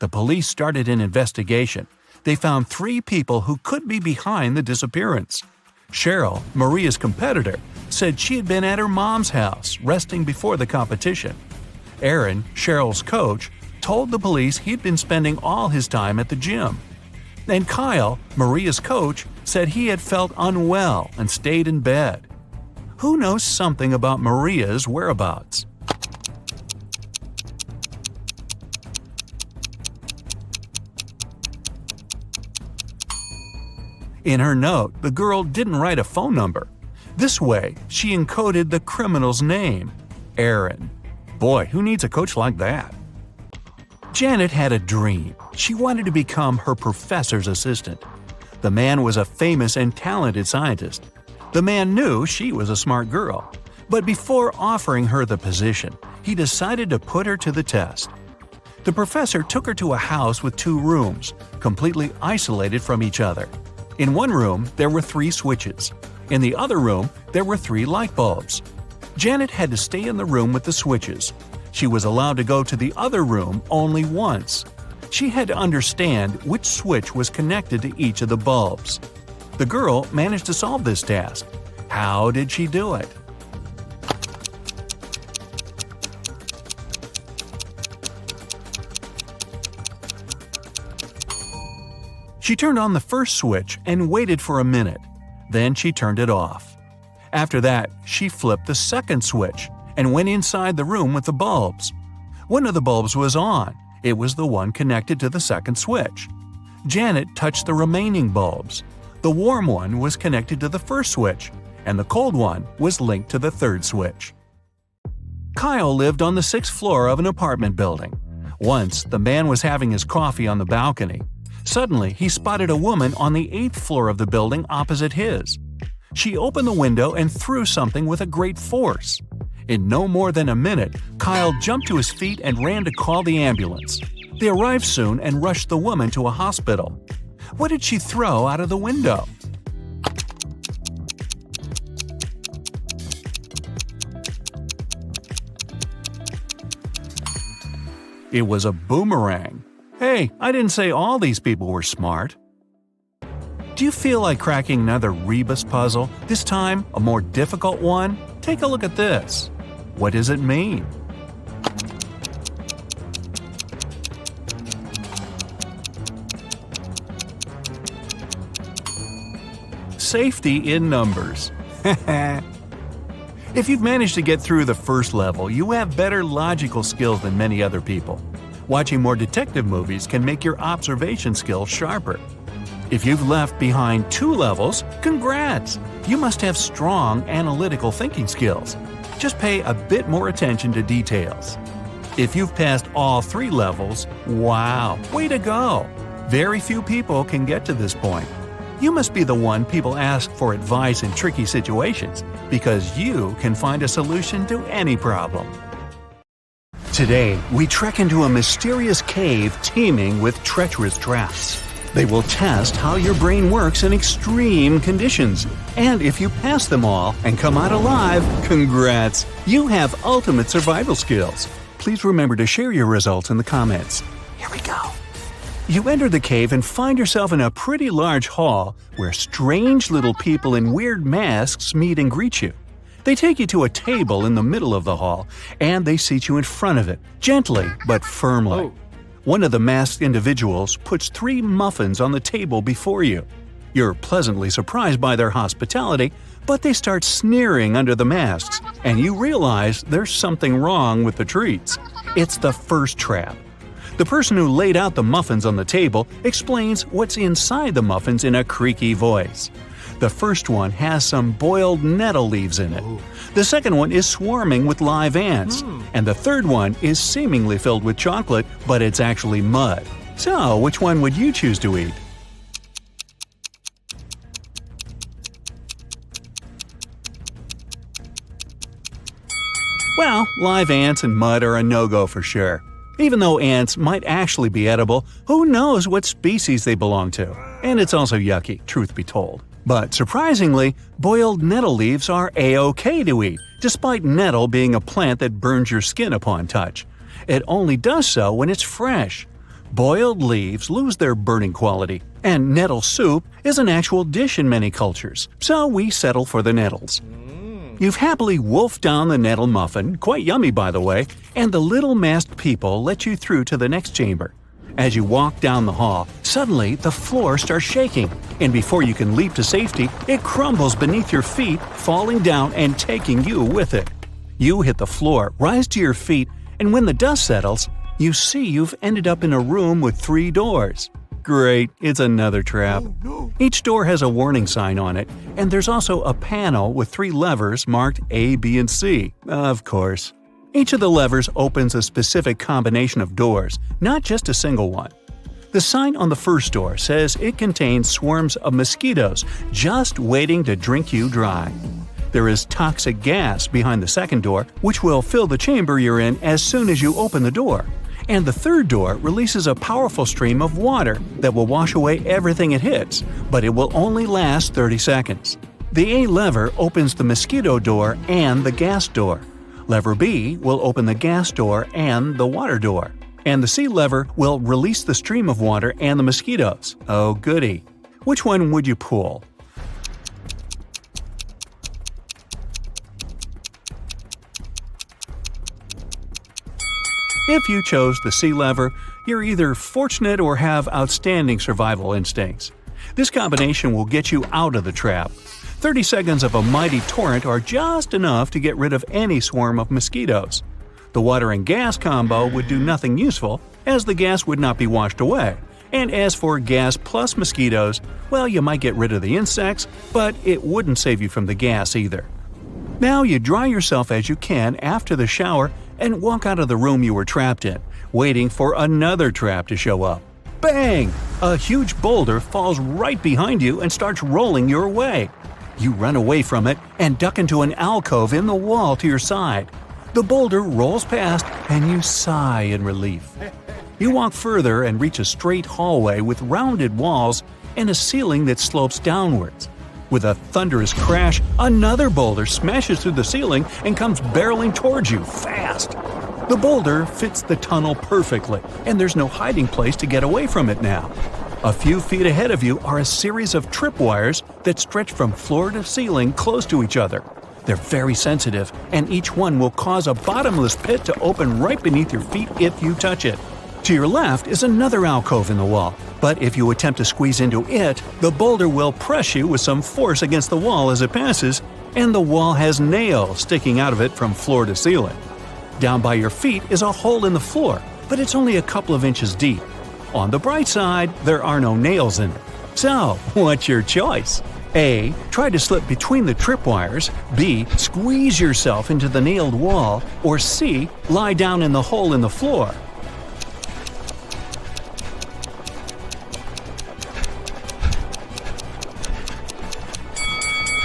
The police started an investigation. They found 3 people who could be behind the disappearance. Cheryl, Maria's competitor, said she had been at her mom's house resting before the competition. Aaron, Cheryl's coach, told the police he'd been spending all his time at the gym. And Kyle, Maria's coach, said he had felt unwell and stayed in bed. Who knows something about Maria's whereabouts? In her note, the girl didn't write a phone number. This way, she encoded the criminal's name, Aaron. Boy, who needs a coach like that? Janet had a dream. She wanted to become her professor's assistant. The man was a famous and talented scientist. The man knew she was a smart girl. But before offering her the position, he decided to put her to the test. The professor took her to a house with 2 rooms, completely isolated from each other. In one room, there were 3 switches. In the other room, there were 3 light bulbs. Janet had to stay in the room with the switches. She was allowed to go to the other room only once. She had to understand which switch was connected to each of the bulbs. The girl managed to solve this task. How did she do it? She turned on the first switch and waited for a minute. Then she turned it off. After that, she flipped the second switch and went inside the room with the bulbs. One of the bulbs was on. It was the one connected to the second switch. Janet touched the remaining bulbs. The warm one was connected to the first switch, and the cold one was linked to the third switch. Kyle lived on the 6th floor of an apartment building. Once, the man was having his coffee on the balcony. Suddenly, he spotted a woman on the 8th floor of the building opposite his. She opened the window and threw something with a great force. In no more than a minute, Kyle jumped to his feet and ran to call the ambulance. They arrived soon and rushed the woman to a hospital. What did she throw out of the window? It was a boomerang. Hey, I didn't say all these people were smart. Do you feel like cracking another rebus puzzle, this time a more difficult one? Take a look at this. What does it mean? Safety in numbers. If you've managed to get through the first level, you have better logical skills than many other people. Watching more detective movies can make your observation skills sharper. If you've left behind 2 levels, congrats! You must have strong analytical thinking skills. Just pay a bit more attention to details. If you've passed all 3 levels, wow, way to go! Very few people can get to this point. You must be the one people ask for advice in tricky situations, because you can find a solution to any problem. Today, we trek into a mysterious cave teeming with treacherous traps. They will test how your brain works in extreme conditions. And if you pass them all and come out alive, congrats! You have ultimate survival skills. Please remember to share your results in the comments. Here we go. You enter the cave and find yourself in a pretty large hall where strange little people in weird masks meet and greet you. They take you to a table in the middle of the hall, and they seat you in front of it, gently but firmly. One of the masked individuals puts 3 muffins on the table before you. You're pleasantly surprised by their hospitality, but they start sneering under the masks, and you realize there's something wrong with the treats. It's the first trap. The person who laid out the muffins on the table explains what's inside the muffins in a creaky voice. The first one has some boiled nettle leaves in it. The second one is swarming with live ants. And the third one is seemingly filled with chocolate, but it's actually mud. So, which one would you choose to eat? Well, live ants and mud are a no-go for sure. Even though ants might actually be edible, who knows what species they belong to? And it's also yucky, truth be told. But surprisingly, boiled nettle leaves are a-okay to eat, despite nettle being a plant that burns your skin upon touch. It only does so when it's fresh. Boiled leaves lose their burning quality, and nettle soup is an actual dish in many cultures, so we settle for the nettles. You've happily wolfed down the nettle muffin, quite yummy by the way, and the little masked people let you through to the next chamber. As you walk down the hall, suddenly the floor starts shaking, and before you can leap to safety, it crumbles beneath your feet, falling down and taking you with it. You hit the floor, rise to your feet, and when the dust settles, you see you've ended up in a room with 3 doors. Great, it's another trap. Each door has a warning sign on it, and there's also a panel with 3 levers marked A, B, and C. Of course. Each of the levers opens a specific combination of doors, not just a single one. The sign on the first door says it contains swarms of mosquitoes just waiting to drink you dry. There is toxic gas behind the second door, which will fill the chamber you're in as soon as you open the door. And the third door releases a powerful stream of water that will wash away everything it hits, but it will only last 30 seconds. The A lever opens the mosquito door and the gas door. Lever B will open the gas door and the water door. and the C lever will release the stream of water and the mosquitoes. Oh goody. Which one would you pull? If you chose the C lever, you're either fortunate or have outstanding survival instincts. This combination will get you out of the trap. 30 seconds of a mighty torrent are just enough to get rid of any swarm of mosquitoes. The water and gas combo would do nothing useful, as the gas would not be washed away. And as for gas plus mosquitoes, well, you might get rid of the insects, but it wouldn't save you from the gas either. Now you dry yourself as you can after the shower and walk out of the room you were trapped in, waiting for another trap to show up. Bang! A huge boulder falls right behind you and starts rolling your way. You run away from it and duck into an alcove in the wall to your side. The boulder rolls past and you sigh in relief. You walk further and reach a straight hallway with rounded walls and a ceiling that slopes downwards. With a thunderous crash, another boulder smashes through the ceiling and comes barreling towards you fast. The boulder fits the tunnel perfectly, and there's no hiding place to get away from it now. A few feet ahead of you are a series of tripwires that stretch from floor to ceiling close to each other. They're very sensitive, and each one will cause a bottomless pit to open right beneath your feet if you touch it. To your left is another alcove in the wall, but if you attempt to squeeze into it, the boulder will press you with some force against the wall as it passes, and the wall has nails sticking out of it from floor to ceiling. Down by your feet is a hole in the floor, but it's only a couple of inches deep. On the bright side, there are no nails in it. So, what's your choice? A. Try to slip between the tripwires. B. Squeeze yourself into the nailed wall. Or C. Lie down in the hole in the floor.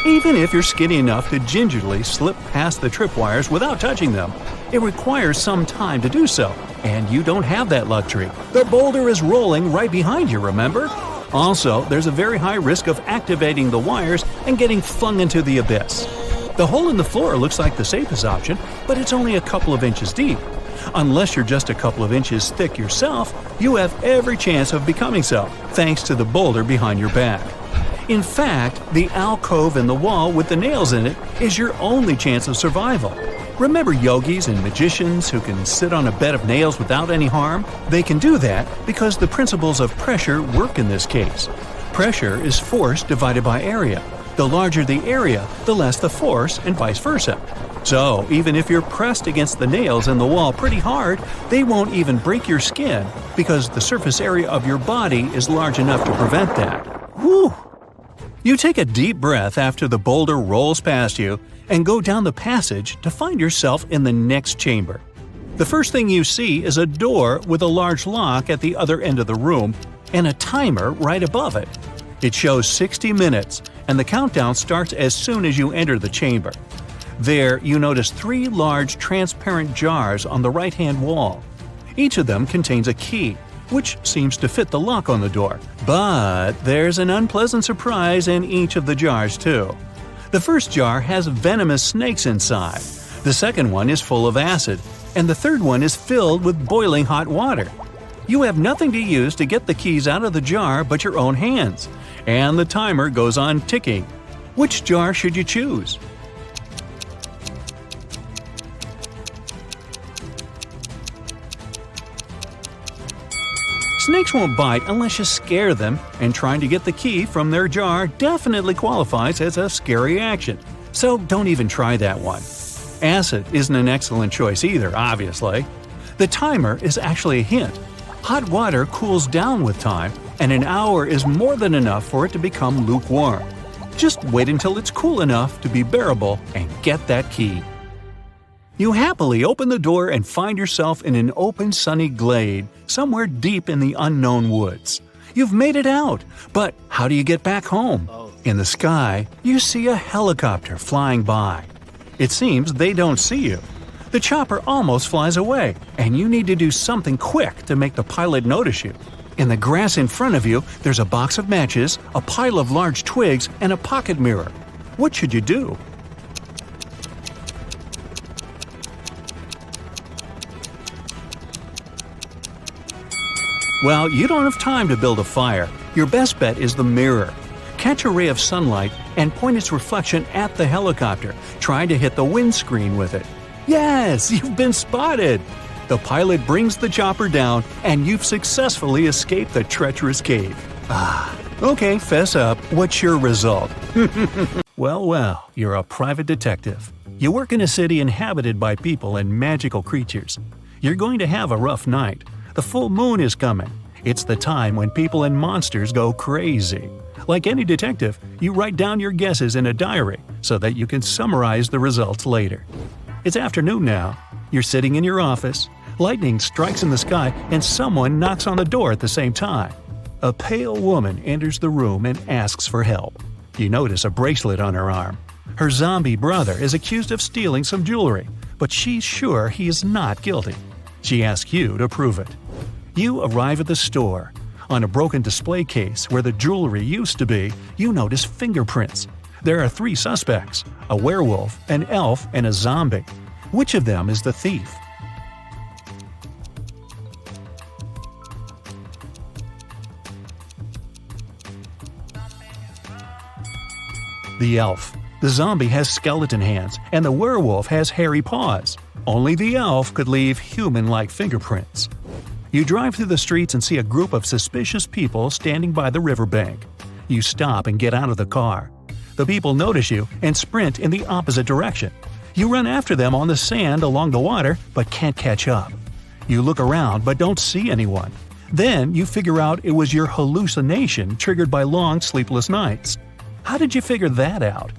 Even if you're skinny enough to gingerly slip past the tripwires without touching them, it requires some time to do so, and you don't have that luxury. The boulder is rolling right behind you, remember? Also, there's a very high risk of activating the wires and getting flung into the abyss. The hole in the floor looks like the safest option, but it's only a couple of inches deep. Unless you're just a couple of inches thick yourself, you have every chance of becoming so, thanks to the boulder behind your back. In fact, the alcove in the wall with the nails in it is your only chance of survival. Remember yogis and magicians who can sit on a bed of nails without any harm? They can do that because the principles of pressure work in this case. Pressure is force divided by area. The larger the area, the less the force, and vice versa. So, even if you're pressed against the nails in the wall pretty hard, they won't even break your skin because the surface area of your body is large enough to prevent that. Whew! You take a deep breath after the boulder rolls past you and go down the passage to find yourself in the next chamber. The first thing you see is a door with a large lock at the other end of the room and a timer right above it. It shows 60 minutes, and the countdown starts as soon as you enter the chamber. There, you notice 3 large transparent jars on the right-hand wall. Each of them contains a key, which seems to fit the lock on the door. But there's an unpleasant surprise in each of the jars, too. The first jar has venomous snakes inside. The second one is full of acid, and the third one is filled with boiling hot water. You have nothing to use to get the keys out of the jar but your own hands, and the timer goes on ticking. Which jar should you choose? Snakes won't bite unless you scare them, and trying to get the key from their jar definitely qualifies as a scary action, so don't even try that one. Acid isn't an excellent choice either, obviously. The timer is actually a hint. Hot water cools down with time, and an hour is more than enough for it to become lukewarm. Just wait until it's cool enough to be bearable and get that key. You happily open the door and find yourself in an open sunny glade somewhere deep in the unknown woods. You've made it out, but how do you get back home? In the sky, you see a helicopter flying by. It seems they don't see you. The chopper almost flies away, and you need to do something quick to make the pilot notice you. In the grass in front of you, there's a box of matches, a pile of large twigs, and a pocket mirror. What should you do? Well, you don't have time to build a fire. Your best bet is the mirror. Catch a ray of sunlight and point its reflection at the helicopter, trying to hit the windscreen with it. Yes, you've been spotted! The pilot brings the chopper down, and you've successfully escaped the treacherous cave. Okay, fess up. What's your result? Well, you're a private detective. You work in a city inhabited by people and magical creatures. You're going to have a rough night. The full moon is coming. It's the time when people and monsters go crazy. Like any detective, you write down your guesses in a diary so that you can summarize the results later. It's afternoon now. You're sitting in your office. Lightning strikes in the sky and someone knocks on the door at the same time. A pale woman enters the room and asks for help. You notice a bracelet on her arm. Her zombie brother is accused of stealing some jewelry, but she's sure he is not guilty. She asks you to prove it. You arrive at the store. On a broken display case where the jewelry used to be, you notice fingerprints. There are 3 suspects: a werewolf, an elf, and a zombie. Which of them is the thief? The elf. The zombie has skeleton hands, and the werewolf has hairy paws. Only the elf could leave human-like fingerprints. You drive through the streets and see a group of suspicious people standing by the riverbank. You stop and get out of the car. The people notice you and sprint in the opposite direction. You run after them on the sand along the water, but can't catch up. You look around but don't see anyone. Then you figure out it was your hallucination triggered by long sleepless nights. How did you figure that out?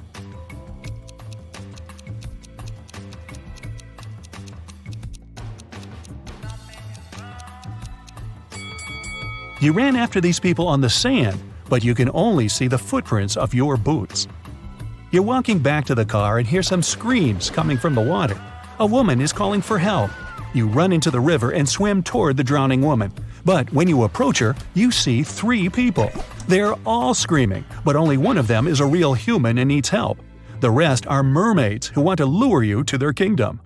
You ran after these people on the sand, but you can only see the footprints of your boots. You're walking back to the car and hear some screams coming from the water. A woman is calling for help. You run into the river and swim toward the drowning woman. But when you approach her, you see 3 people. They're all screaming, but only one of them is a real human and needs help. The rest are mermaids who want to lure you to their kingdom.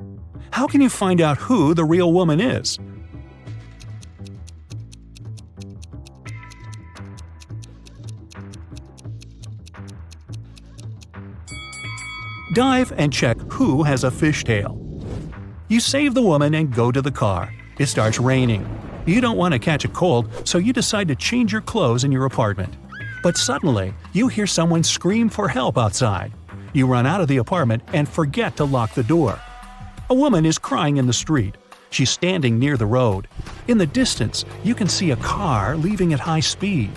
How can you find out who the real woman is? Dive and check who has a fishtail. You save the woman and go to the car. It starts raining. You don't want to catch a cold, so you decide to change your clothes in your apartment. But suddenly, you hear someone scream for help outside. You run out of the apartment and forget to lock the door. A woman is crying in the street. She's standing near the road. In the distance, you can see a car leaving at high speed.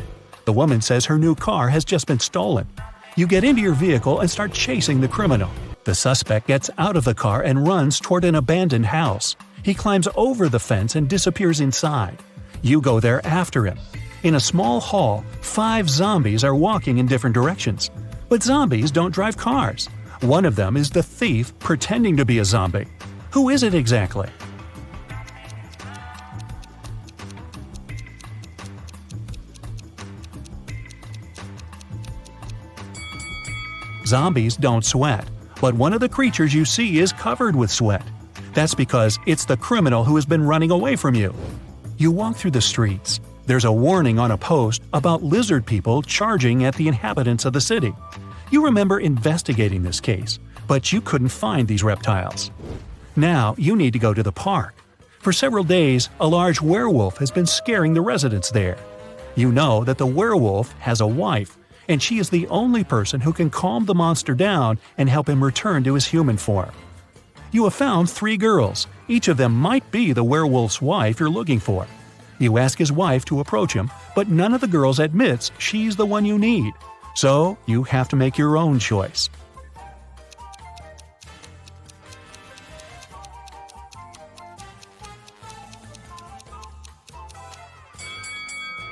The woman says her new car has just been stolen. You get into your vehicle and start chasing the criminal. The suspect gets out of the car and runs toward an abandoned house. He climbs over the fence and disappears inside. You go there after him. In a small hall, 5 zombies are walking in different directions. But zombies don't drive cars. One of them is the thief pretending to be a zombie. Who is it exactly? Zombies don't sweat, but one of the creatures you see is covered with sweat. That's because it's the criminal who has been running away from you. You walk through the streets. There's a warning on a post about lizard people charging at the inhabitants of the city. You remember investigating this case, but you couldn't find these reptiles. Now you need to go to the park. For several days, a large werewolf has been scaring the residents there. You know that the werewolf has a wife, and she is the only person who can calm the monster down and help him return to his human form. You have found 3 girls. Each of them might be the werewolf's wife you're looking for. You ask his wife to approach him, but none of the girls admits she's the one you need. So you have to make your own choice.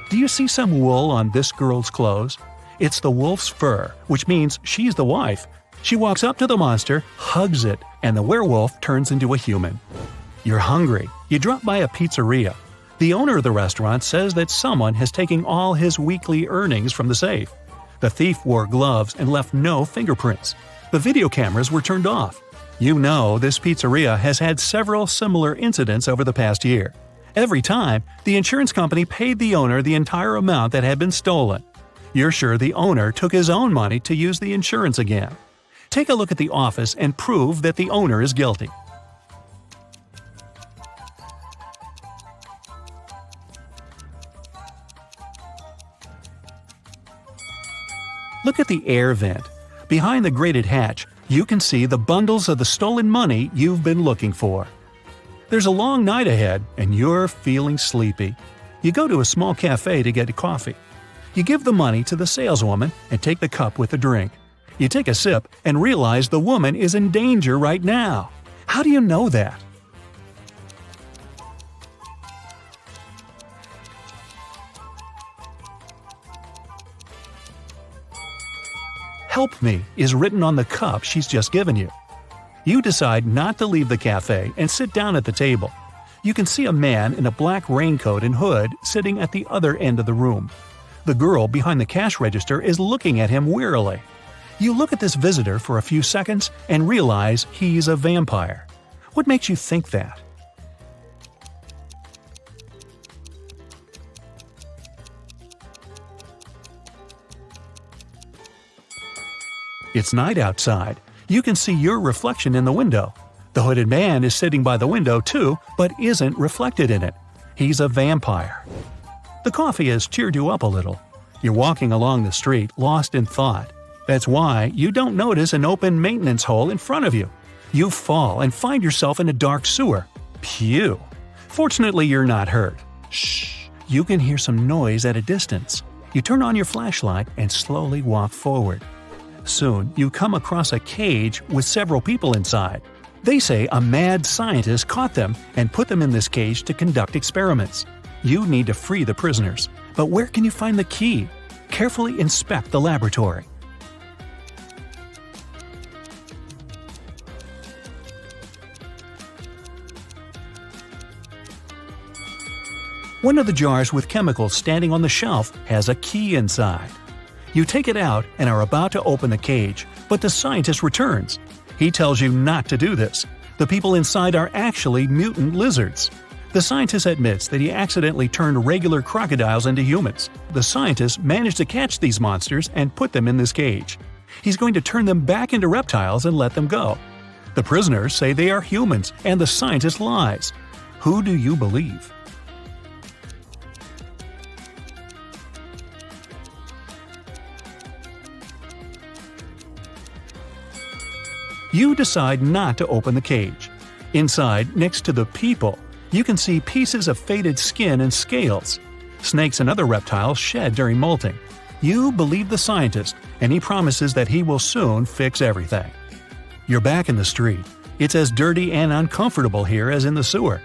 Do you see some wool on this girl's clothes? It's the wolf's fur, which means she's the wife. She walks up to the monster, hugs it, and the werewolf turns into a human. You're hungry. You drop by a pizzeria. The owner of the restaurant says that someone has taken all his weekly earnings from the safe. The thief wore gloves and left no fingerprints. The video cameras were turned off. You know this pizzeria has had several similar incidents over the past year. Every time, the insurance company paid the owner the entire amount that had been stolen. You're sure the owner took his own money to use the insurance again. Take a look at the office and prove that the owner is guilty. Look at the air vent. Behind the grated hatch, you can see the bundles of the stolen money you've been looking for. There's a long night ahead, and you're feeling sleepy. You go to a small cafe to get coffee. You give the money to the saleswoman and take the cup with the drink. You take a sip and realize the woman is in danger right now. How do you know that? "Help me" is written on the cup she's just given you. You decide not to leave the cafe and sit down at the table. You can see a man in a black raincoat and hood sitting at the other end of the room. The girl behind the cash register is looking at him wearily. You look at this visitor for a few seconds and realize he's a vampire. What makes you think that? It's night outside. You can see your reflection in the window. The hooded man is sitting by the window too, but isn't reflected in it. He's a vampire. The coffee has cheered you up a little. You're walking along the street, lost in thought. That's why you don't notice an open maintenance hole in front of you. You fall and find yourself in a dark sewer. Phew! Fortunately, you're not hurt. Shh! You can hear some noise at a distance. You turn on your flashlight and slowly walk forward. Soon, you come across a cage with several people inside. They say a mad scientist caught them and put them in this cage to conduct experiments. You need to free the prisoners. But where can you find the key? Carefully inspect the laboratory. One of the jars with chemicals standing on the shelf has a key inside. You take it out and are about to open the cage, but the scientist returns. He tells you not to do this. The people inside are actually mutant lizards. The scientist admits that he accidentally turned regular crocodiles into humans. The scientist managed to catch these monsters and put them in this cage. He's going to turn them back into reptiles and let them go. The prisoners say they are humans, and the scientist lies. Who do you believe? You decide not to open the cage. Inside, next to the people, you can see pieces of faded skin and scales. Snakes and other reptiles shed during molting. You believe the scientist, and he promises that he will soon fix everything. You're back in the street. It's as dirty and uncomfortable here as in the sewer.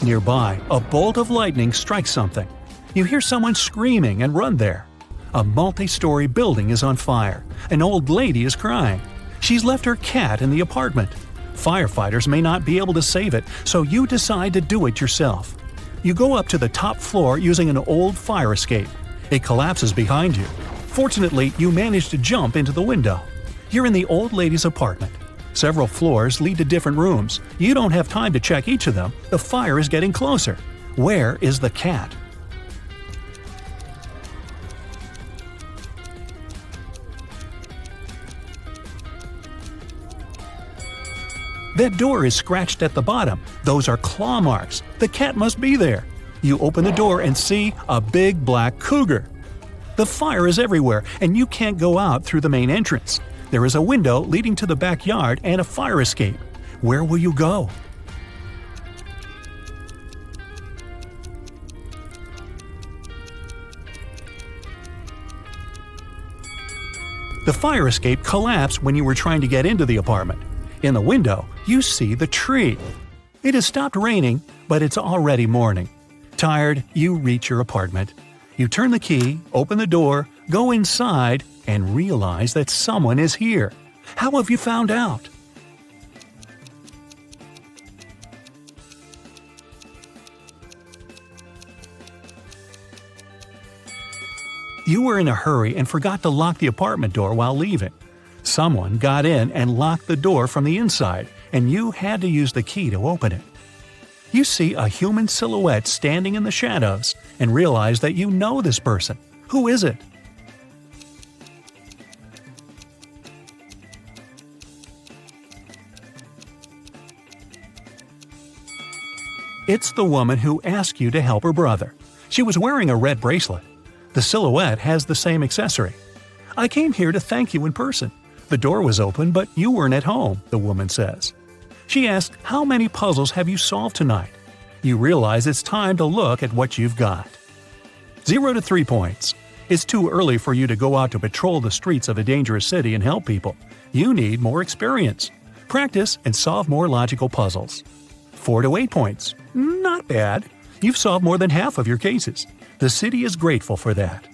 Nearby, a bolt of lightning strikes something. You hear someone screaming and run there. A multi-story building is on fire. An old lady is crying. She's left her cat in the apartment. Firefighters may not be able to save it, so you decide to do it yourself. You go up to the top floor using an old fire escape. It collapses behind you. Fortunately, you manage to jump into the window. You're in the old lady's apartment. Several floors lead to different rooms. You don't have time to check each of them. The fire is getting closer. Where is the cat? That door is scratched at the bottom. Those are claw marks. The cat must be there. You open the door and see a big black cougar. The fire is everywhere, and you can't go out through the main entrance. There is a window leading to the backyard and a fire escape. Where will you go? The fire escape collapsed when you were trying to get into the apartment. In the window, you see the tree. It has stopped raining, but it's already morning. Tired, you reach your apartment. You turn the key, open the door, go inside, and realize that someone is here. How have you found out? You were in a hurry and forgot to lock the apartment door while leaving. Someone got in and locked the door from the inside, and you had to use the key to open it. You see a human silhouette standing in the shadows and realize that you know this person. Who is it? It's the woman who asked you to help her brother. She was wearing a red bracelet. The silhouette has the same accessory. I came here to thank you in person. The door was open, but you weren't at home, the woman says. She asks, how many puzzles have you solved tonight? You realize it's time to look at what you've got. 0 to 3 points. It's too early for you to go out to patrol the streets of a dangerous city and help people. You need more experience. Practice and solve more logical puzzles. 4 to 8 points. Not bad. You've solved more than half of your cases. The city is grateful for that.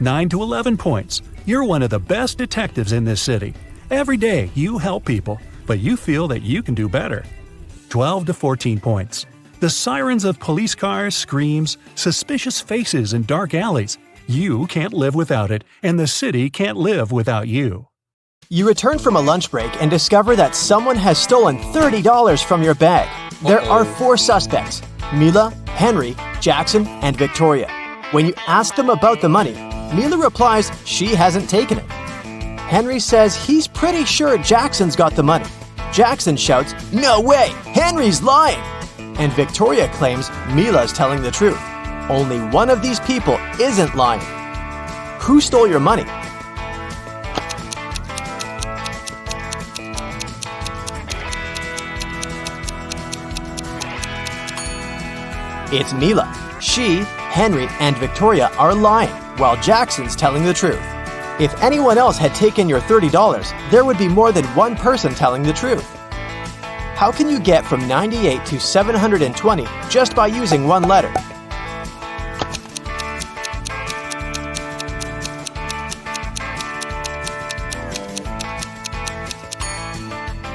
9 to 11 points. You're one of the best detectives in this city. Every day you help people, but you feel that you can do better. 12 to 14 points. The sirens of police cars, screams, suspicious faces in dark alleys. You can't live without it, and the city can't live without you. You return from a lunch break and discover that someone has stolen $30 from your bag. There are 4 suspects: Mila, Henry, Jackson, and Victoria. When you ask them about the money, Mila replies she hasn't taken it. Henry says he's pretty sure Jackson's got the money. Jackson shouts, "No way! Henry's lying!" And Victoria claims Mila's telling the truth. Only one of these people isn't lying. Who stole your money? It's Mila. She, Henry, and Victoria are lying, while Jackson's telling the truth. If anyone else had taken your $30, there would be more than one person telling the truth. How can you get from 98 to 720 just by using one letter?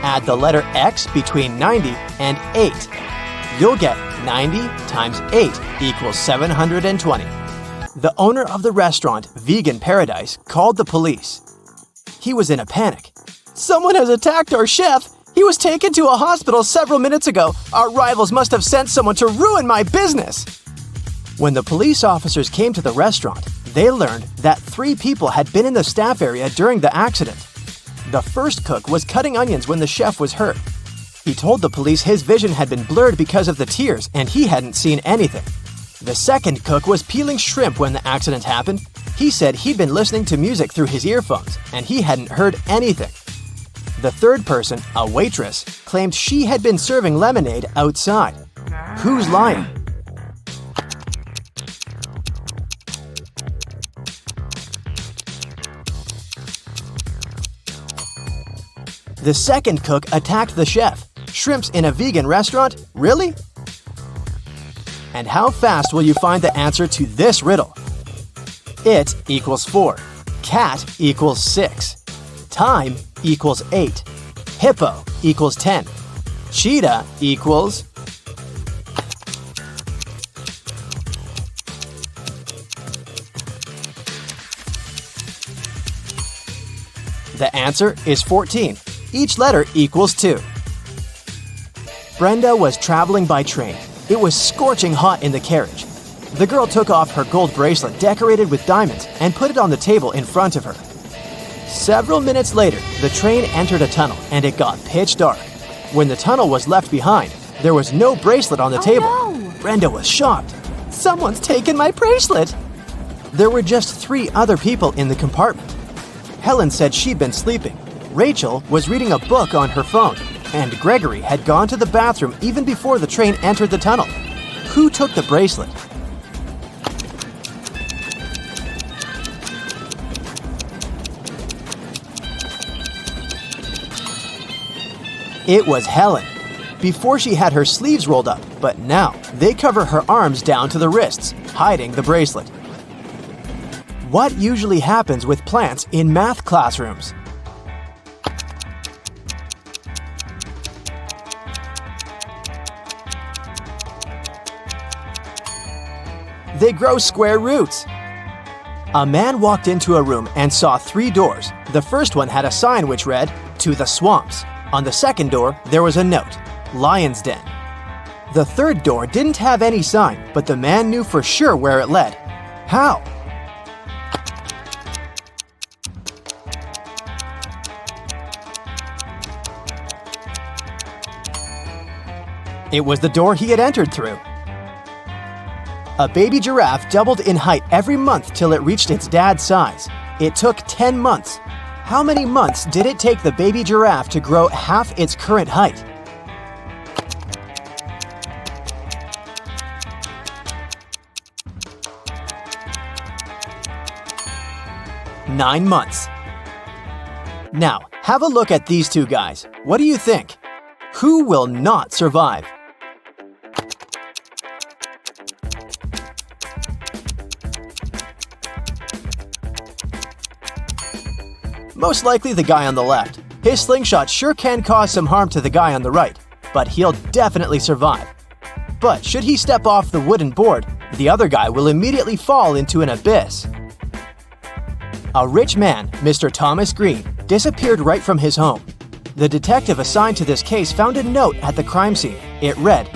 Add the letter X between 90 and 8. You'll get 90 times 8 equals 720. The owner of the restaurant, Vegan Paradise, called the police. He was in a panic. "Someone has attacked our chef! He was taken to a hospital several minutes ago. Our rivals must have sent someone to ruin my business!" When the police officers came to the restaurant, they learned that 3 people had been in the staff area during the accident. The first cook was cutting onions when the chef was hurt. He told the police his vision had been blurred because of the tears and he hadn't seen anything. The second cook was peeling shrimp when the accident happened. He said he'd been listening to music through his earphones and he hadn't heard anything. The third person, a waitress, claimed she had been serving lemonade outside. Who's lying? The second cook attacked the chef. Shrimps in a vegan restaurant? Really? And how fast will you find the answer to this riddle? It equals 4. Cat equals 6. Time equals 8. Hippo equals 10. Cheetah equals... The answer is 14. Each letter equals 2. Brenda was traveling by train. It was scorching hot in the carriage. The girl took off her gold bracelet decorated with diamonds and put it on the table in front of her. Several minutes later, the train entered a tunnel and it got pitch dark. When the tunnel was left behind, there was no bracelet on the table. No. Brenda was shocked. "Someone's taken my bracelet!" There were just 3 other people in the compartment. Helen said she'd been sleeping. Rachel was reading a book on her phone. And Gregory had gone to the bathroom even before the train entered the tunnel. Who took the bracelet? It was Helen. Before she had her sleeves rolled up, but now they cover her arms down to the wrists, hiding the bracelet. What usually happens with plants in math classrooms? They grow square roots. A man walked into a room and saw 3 doors. The first one had a sign which read, "To the swamps." On the second door, there was a note, "Lion's Den." The third door didn't have any sign, but the man knew for sure where it led. How? It was the door he had entered through. A baby giraffe doubled in height every month till it reached its dad's size. It took 10 months. How many months did it take the baby giraffe to grow half its current height? Nine months. Now, have a look at these two guys. What do you think? Who will not survive? Most likely the guy on the left. His slingshot sure can cause some harm to the guy on the right, but he'll definitely survive. But should he step off the wooden board, the other guy will immediately fall into an abyss. A rich man, Mr. Thomas Green, disappeared right from his home. The detective assigned to this case found a note at the crime scene. It read,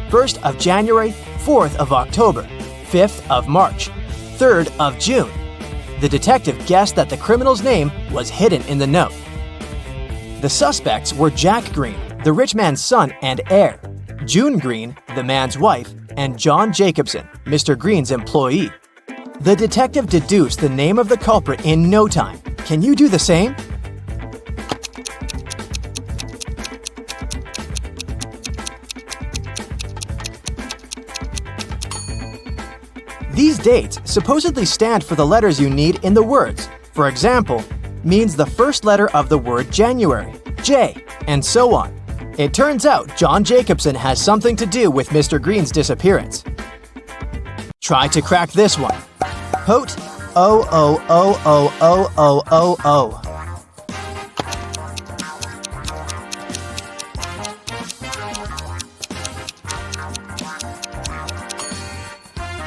1st of January, 4th of October, 5th of March, 3rd of June. The detective guessed that the criminal's name was hidden in the note. The suspects were Jack Green, the rich man's son and heir, June Green, the man's wife, and John Jacobson, Mr. Green's employee. The detective deduced the name of the culprit in no time. Can you do the same? These dates supposedly stand for the letters you need in the words. For example, means the first letter of the word January, J, and so on. It turns out John Jacobson has something to do with Mr. Green's disappearance. Try to crack this one. Pote, O-O-O-O-O-O-O-O.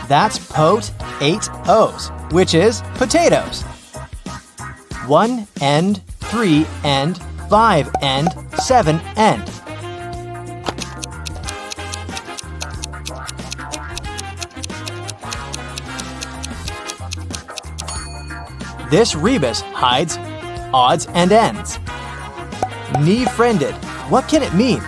That's pote 8 O's, which is potatoes. 1 end, 3 end, 5 end, 7 end. This rebus hides odds and ends. Knee-friended. What can it mean?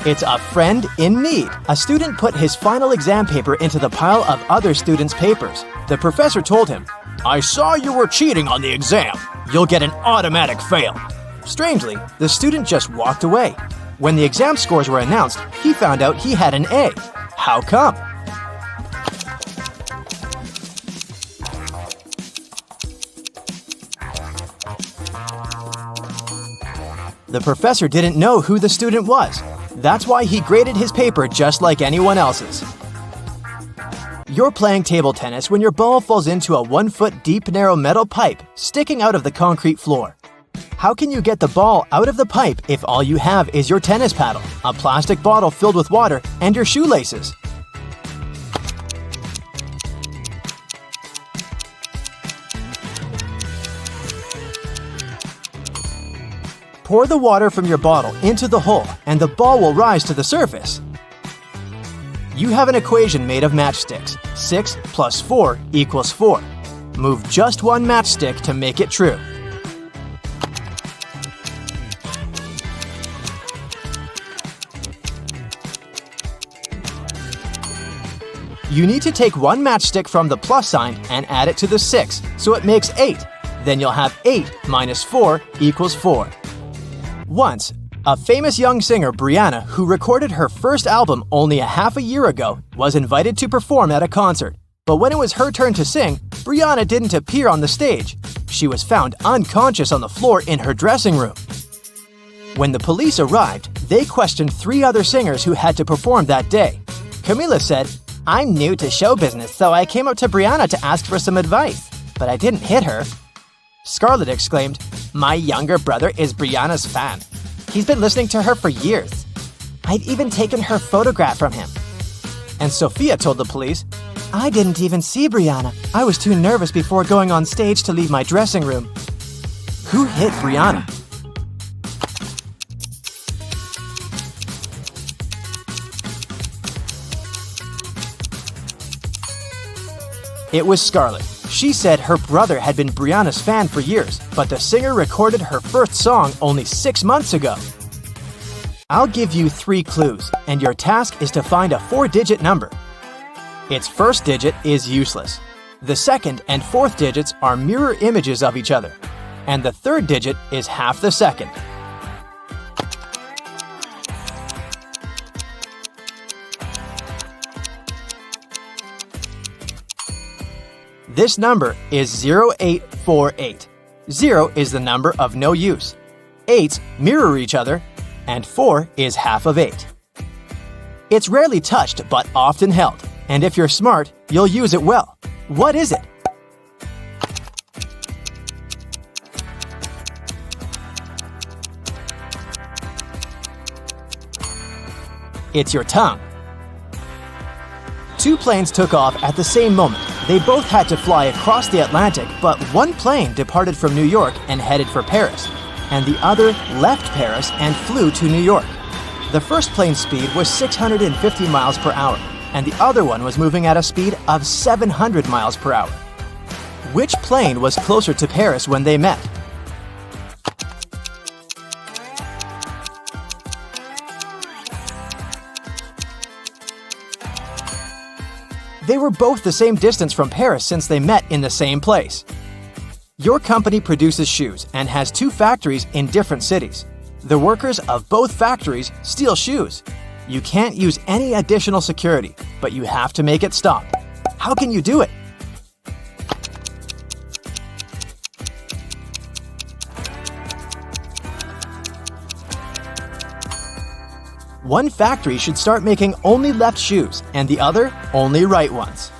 It's a friend in need. A student put his final exam paper into the pile of other students' papers. The professor told him, "I saw you were cheating on the exam. You'll get an automatic fail." Strangely, the student just walked away. When the exam scores were announced, he found out he had an A. How come? The professor didn't know who the student was. That's why he graded his paper just like anyone else's. You're playing table tennis when your ball falls into a 1-foot deep narrow metal pipe sticking out of the concrete floor. How can you get the ball out of the pipe if all you have is your tennis paddle, a plastic bottle filled with water, and your shoelaces? Pour the water from your bottle into the hole and the ball will rise to the surface. You have an equation made of matchsticks. 6 plus 4 equals 4. Move just one matchstick to make it true. You need to take one matchstick from the plus sign and add it to the 6, so it makes 8. Then you'll have 8 minus 4 equals 4. Once, a famous young singer, Brianna, who recorded her first album only a half a year ago, was invited to perform at a concert. But when it was her turn to sing, Brianna didn't appear on the stage. She was found unconscious on the floor in her dressing room. When the police arrived, they questioned 3 other singers who had to perform that day. Camila said, "I'm new to show business, so I came up to Brianna to ask for some advice, but I didn't hit her." Scarlett exclaimed, "My younger brother is Brianna's fan. He's been listening to her for years. I've even taken her photograph from him." And Sophia told the police, I didn't even see Brianna. I was too nervous before going on stage to leave my dressing room. Who hit Brianna? It was Scarlett. She said her brother had been Brianna's fan for years, but the singer recorded her first song only 6 months ago. I'll give you 3 clues, and your task is to find a 4-digit number. Its first digit is useless. The second and fourth digits are mirror images of each other, and the third digit is half the second. This number is 0848. 0 is the number of no use. 8s mirror each other, and 4 is half of 8. It's rarely touched but often held, and if you're smart, you'll use it well. What is it? It's your tongue. 2 planes took off at the same moment. They both had to fly across the Atlantic, but one plane departed from New York and headed for Paris, and the other left Paris and flew to New York. The first plane's speed was 650 miles per hour, and the other one was moving at a speed of 700 miles per hour. Which plane was closer to Paris when they met? They were both the same distance from Paris since they met in the same place. Your company produces shoes and has 2 factories in different cities. The workers of both factories steal shoes. You can't use any additional security, but you have to make it stop. How can you do it? One factory should start making only left shoes and the other only right ones.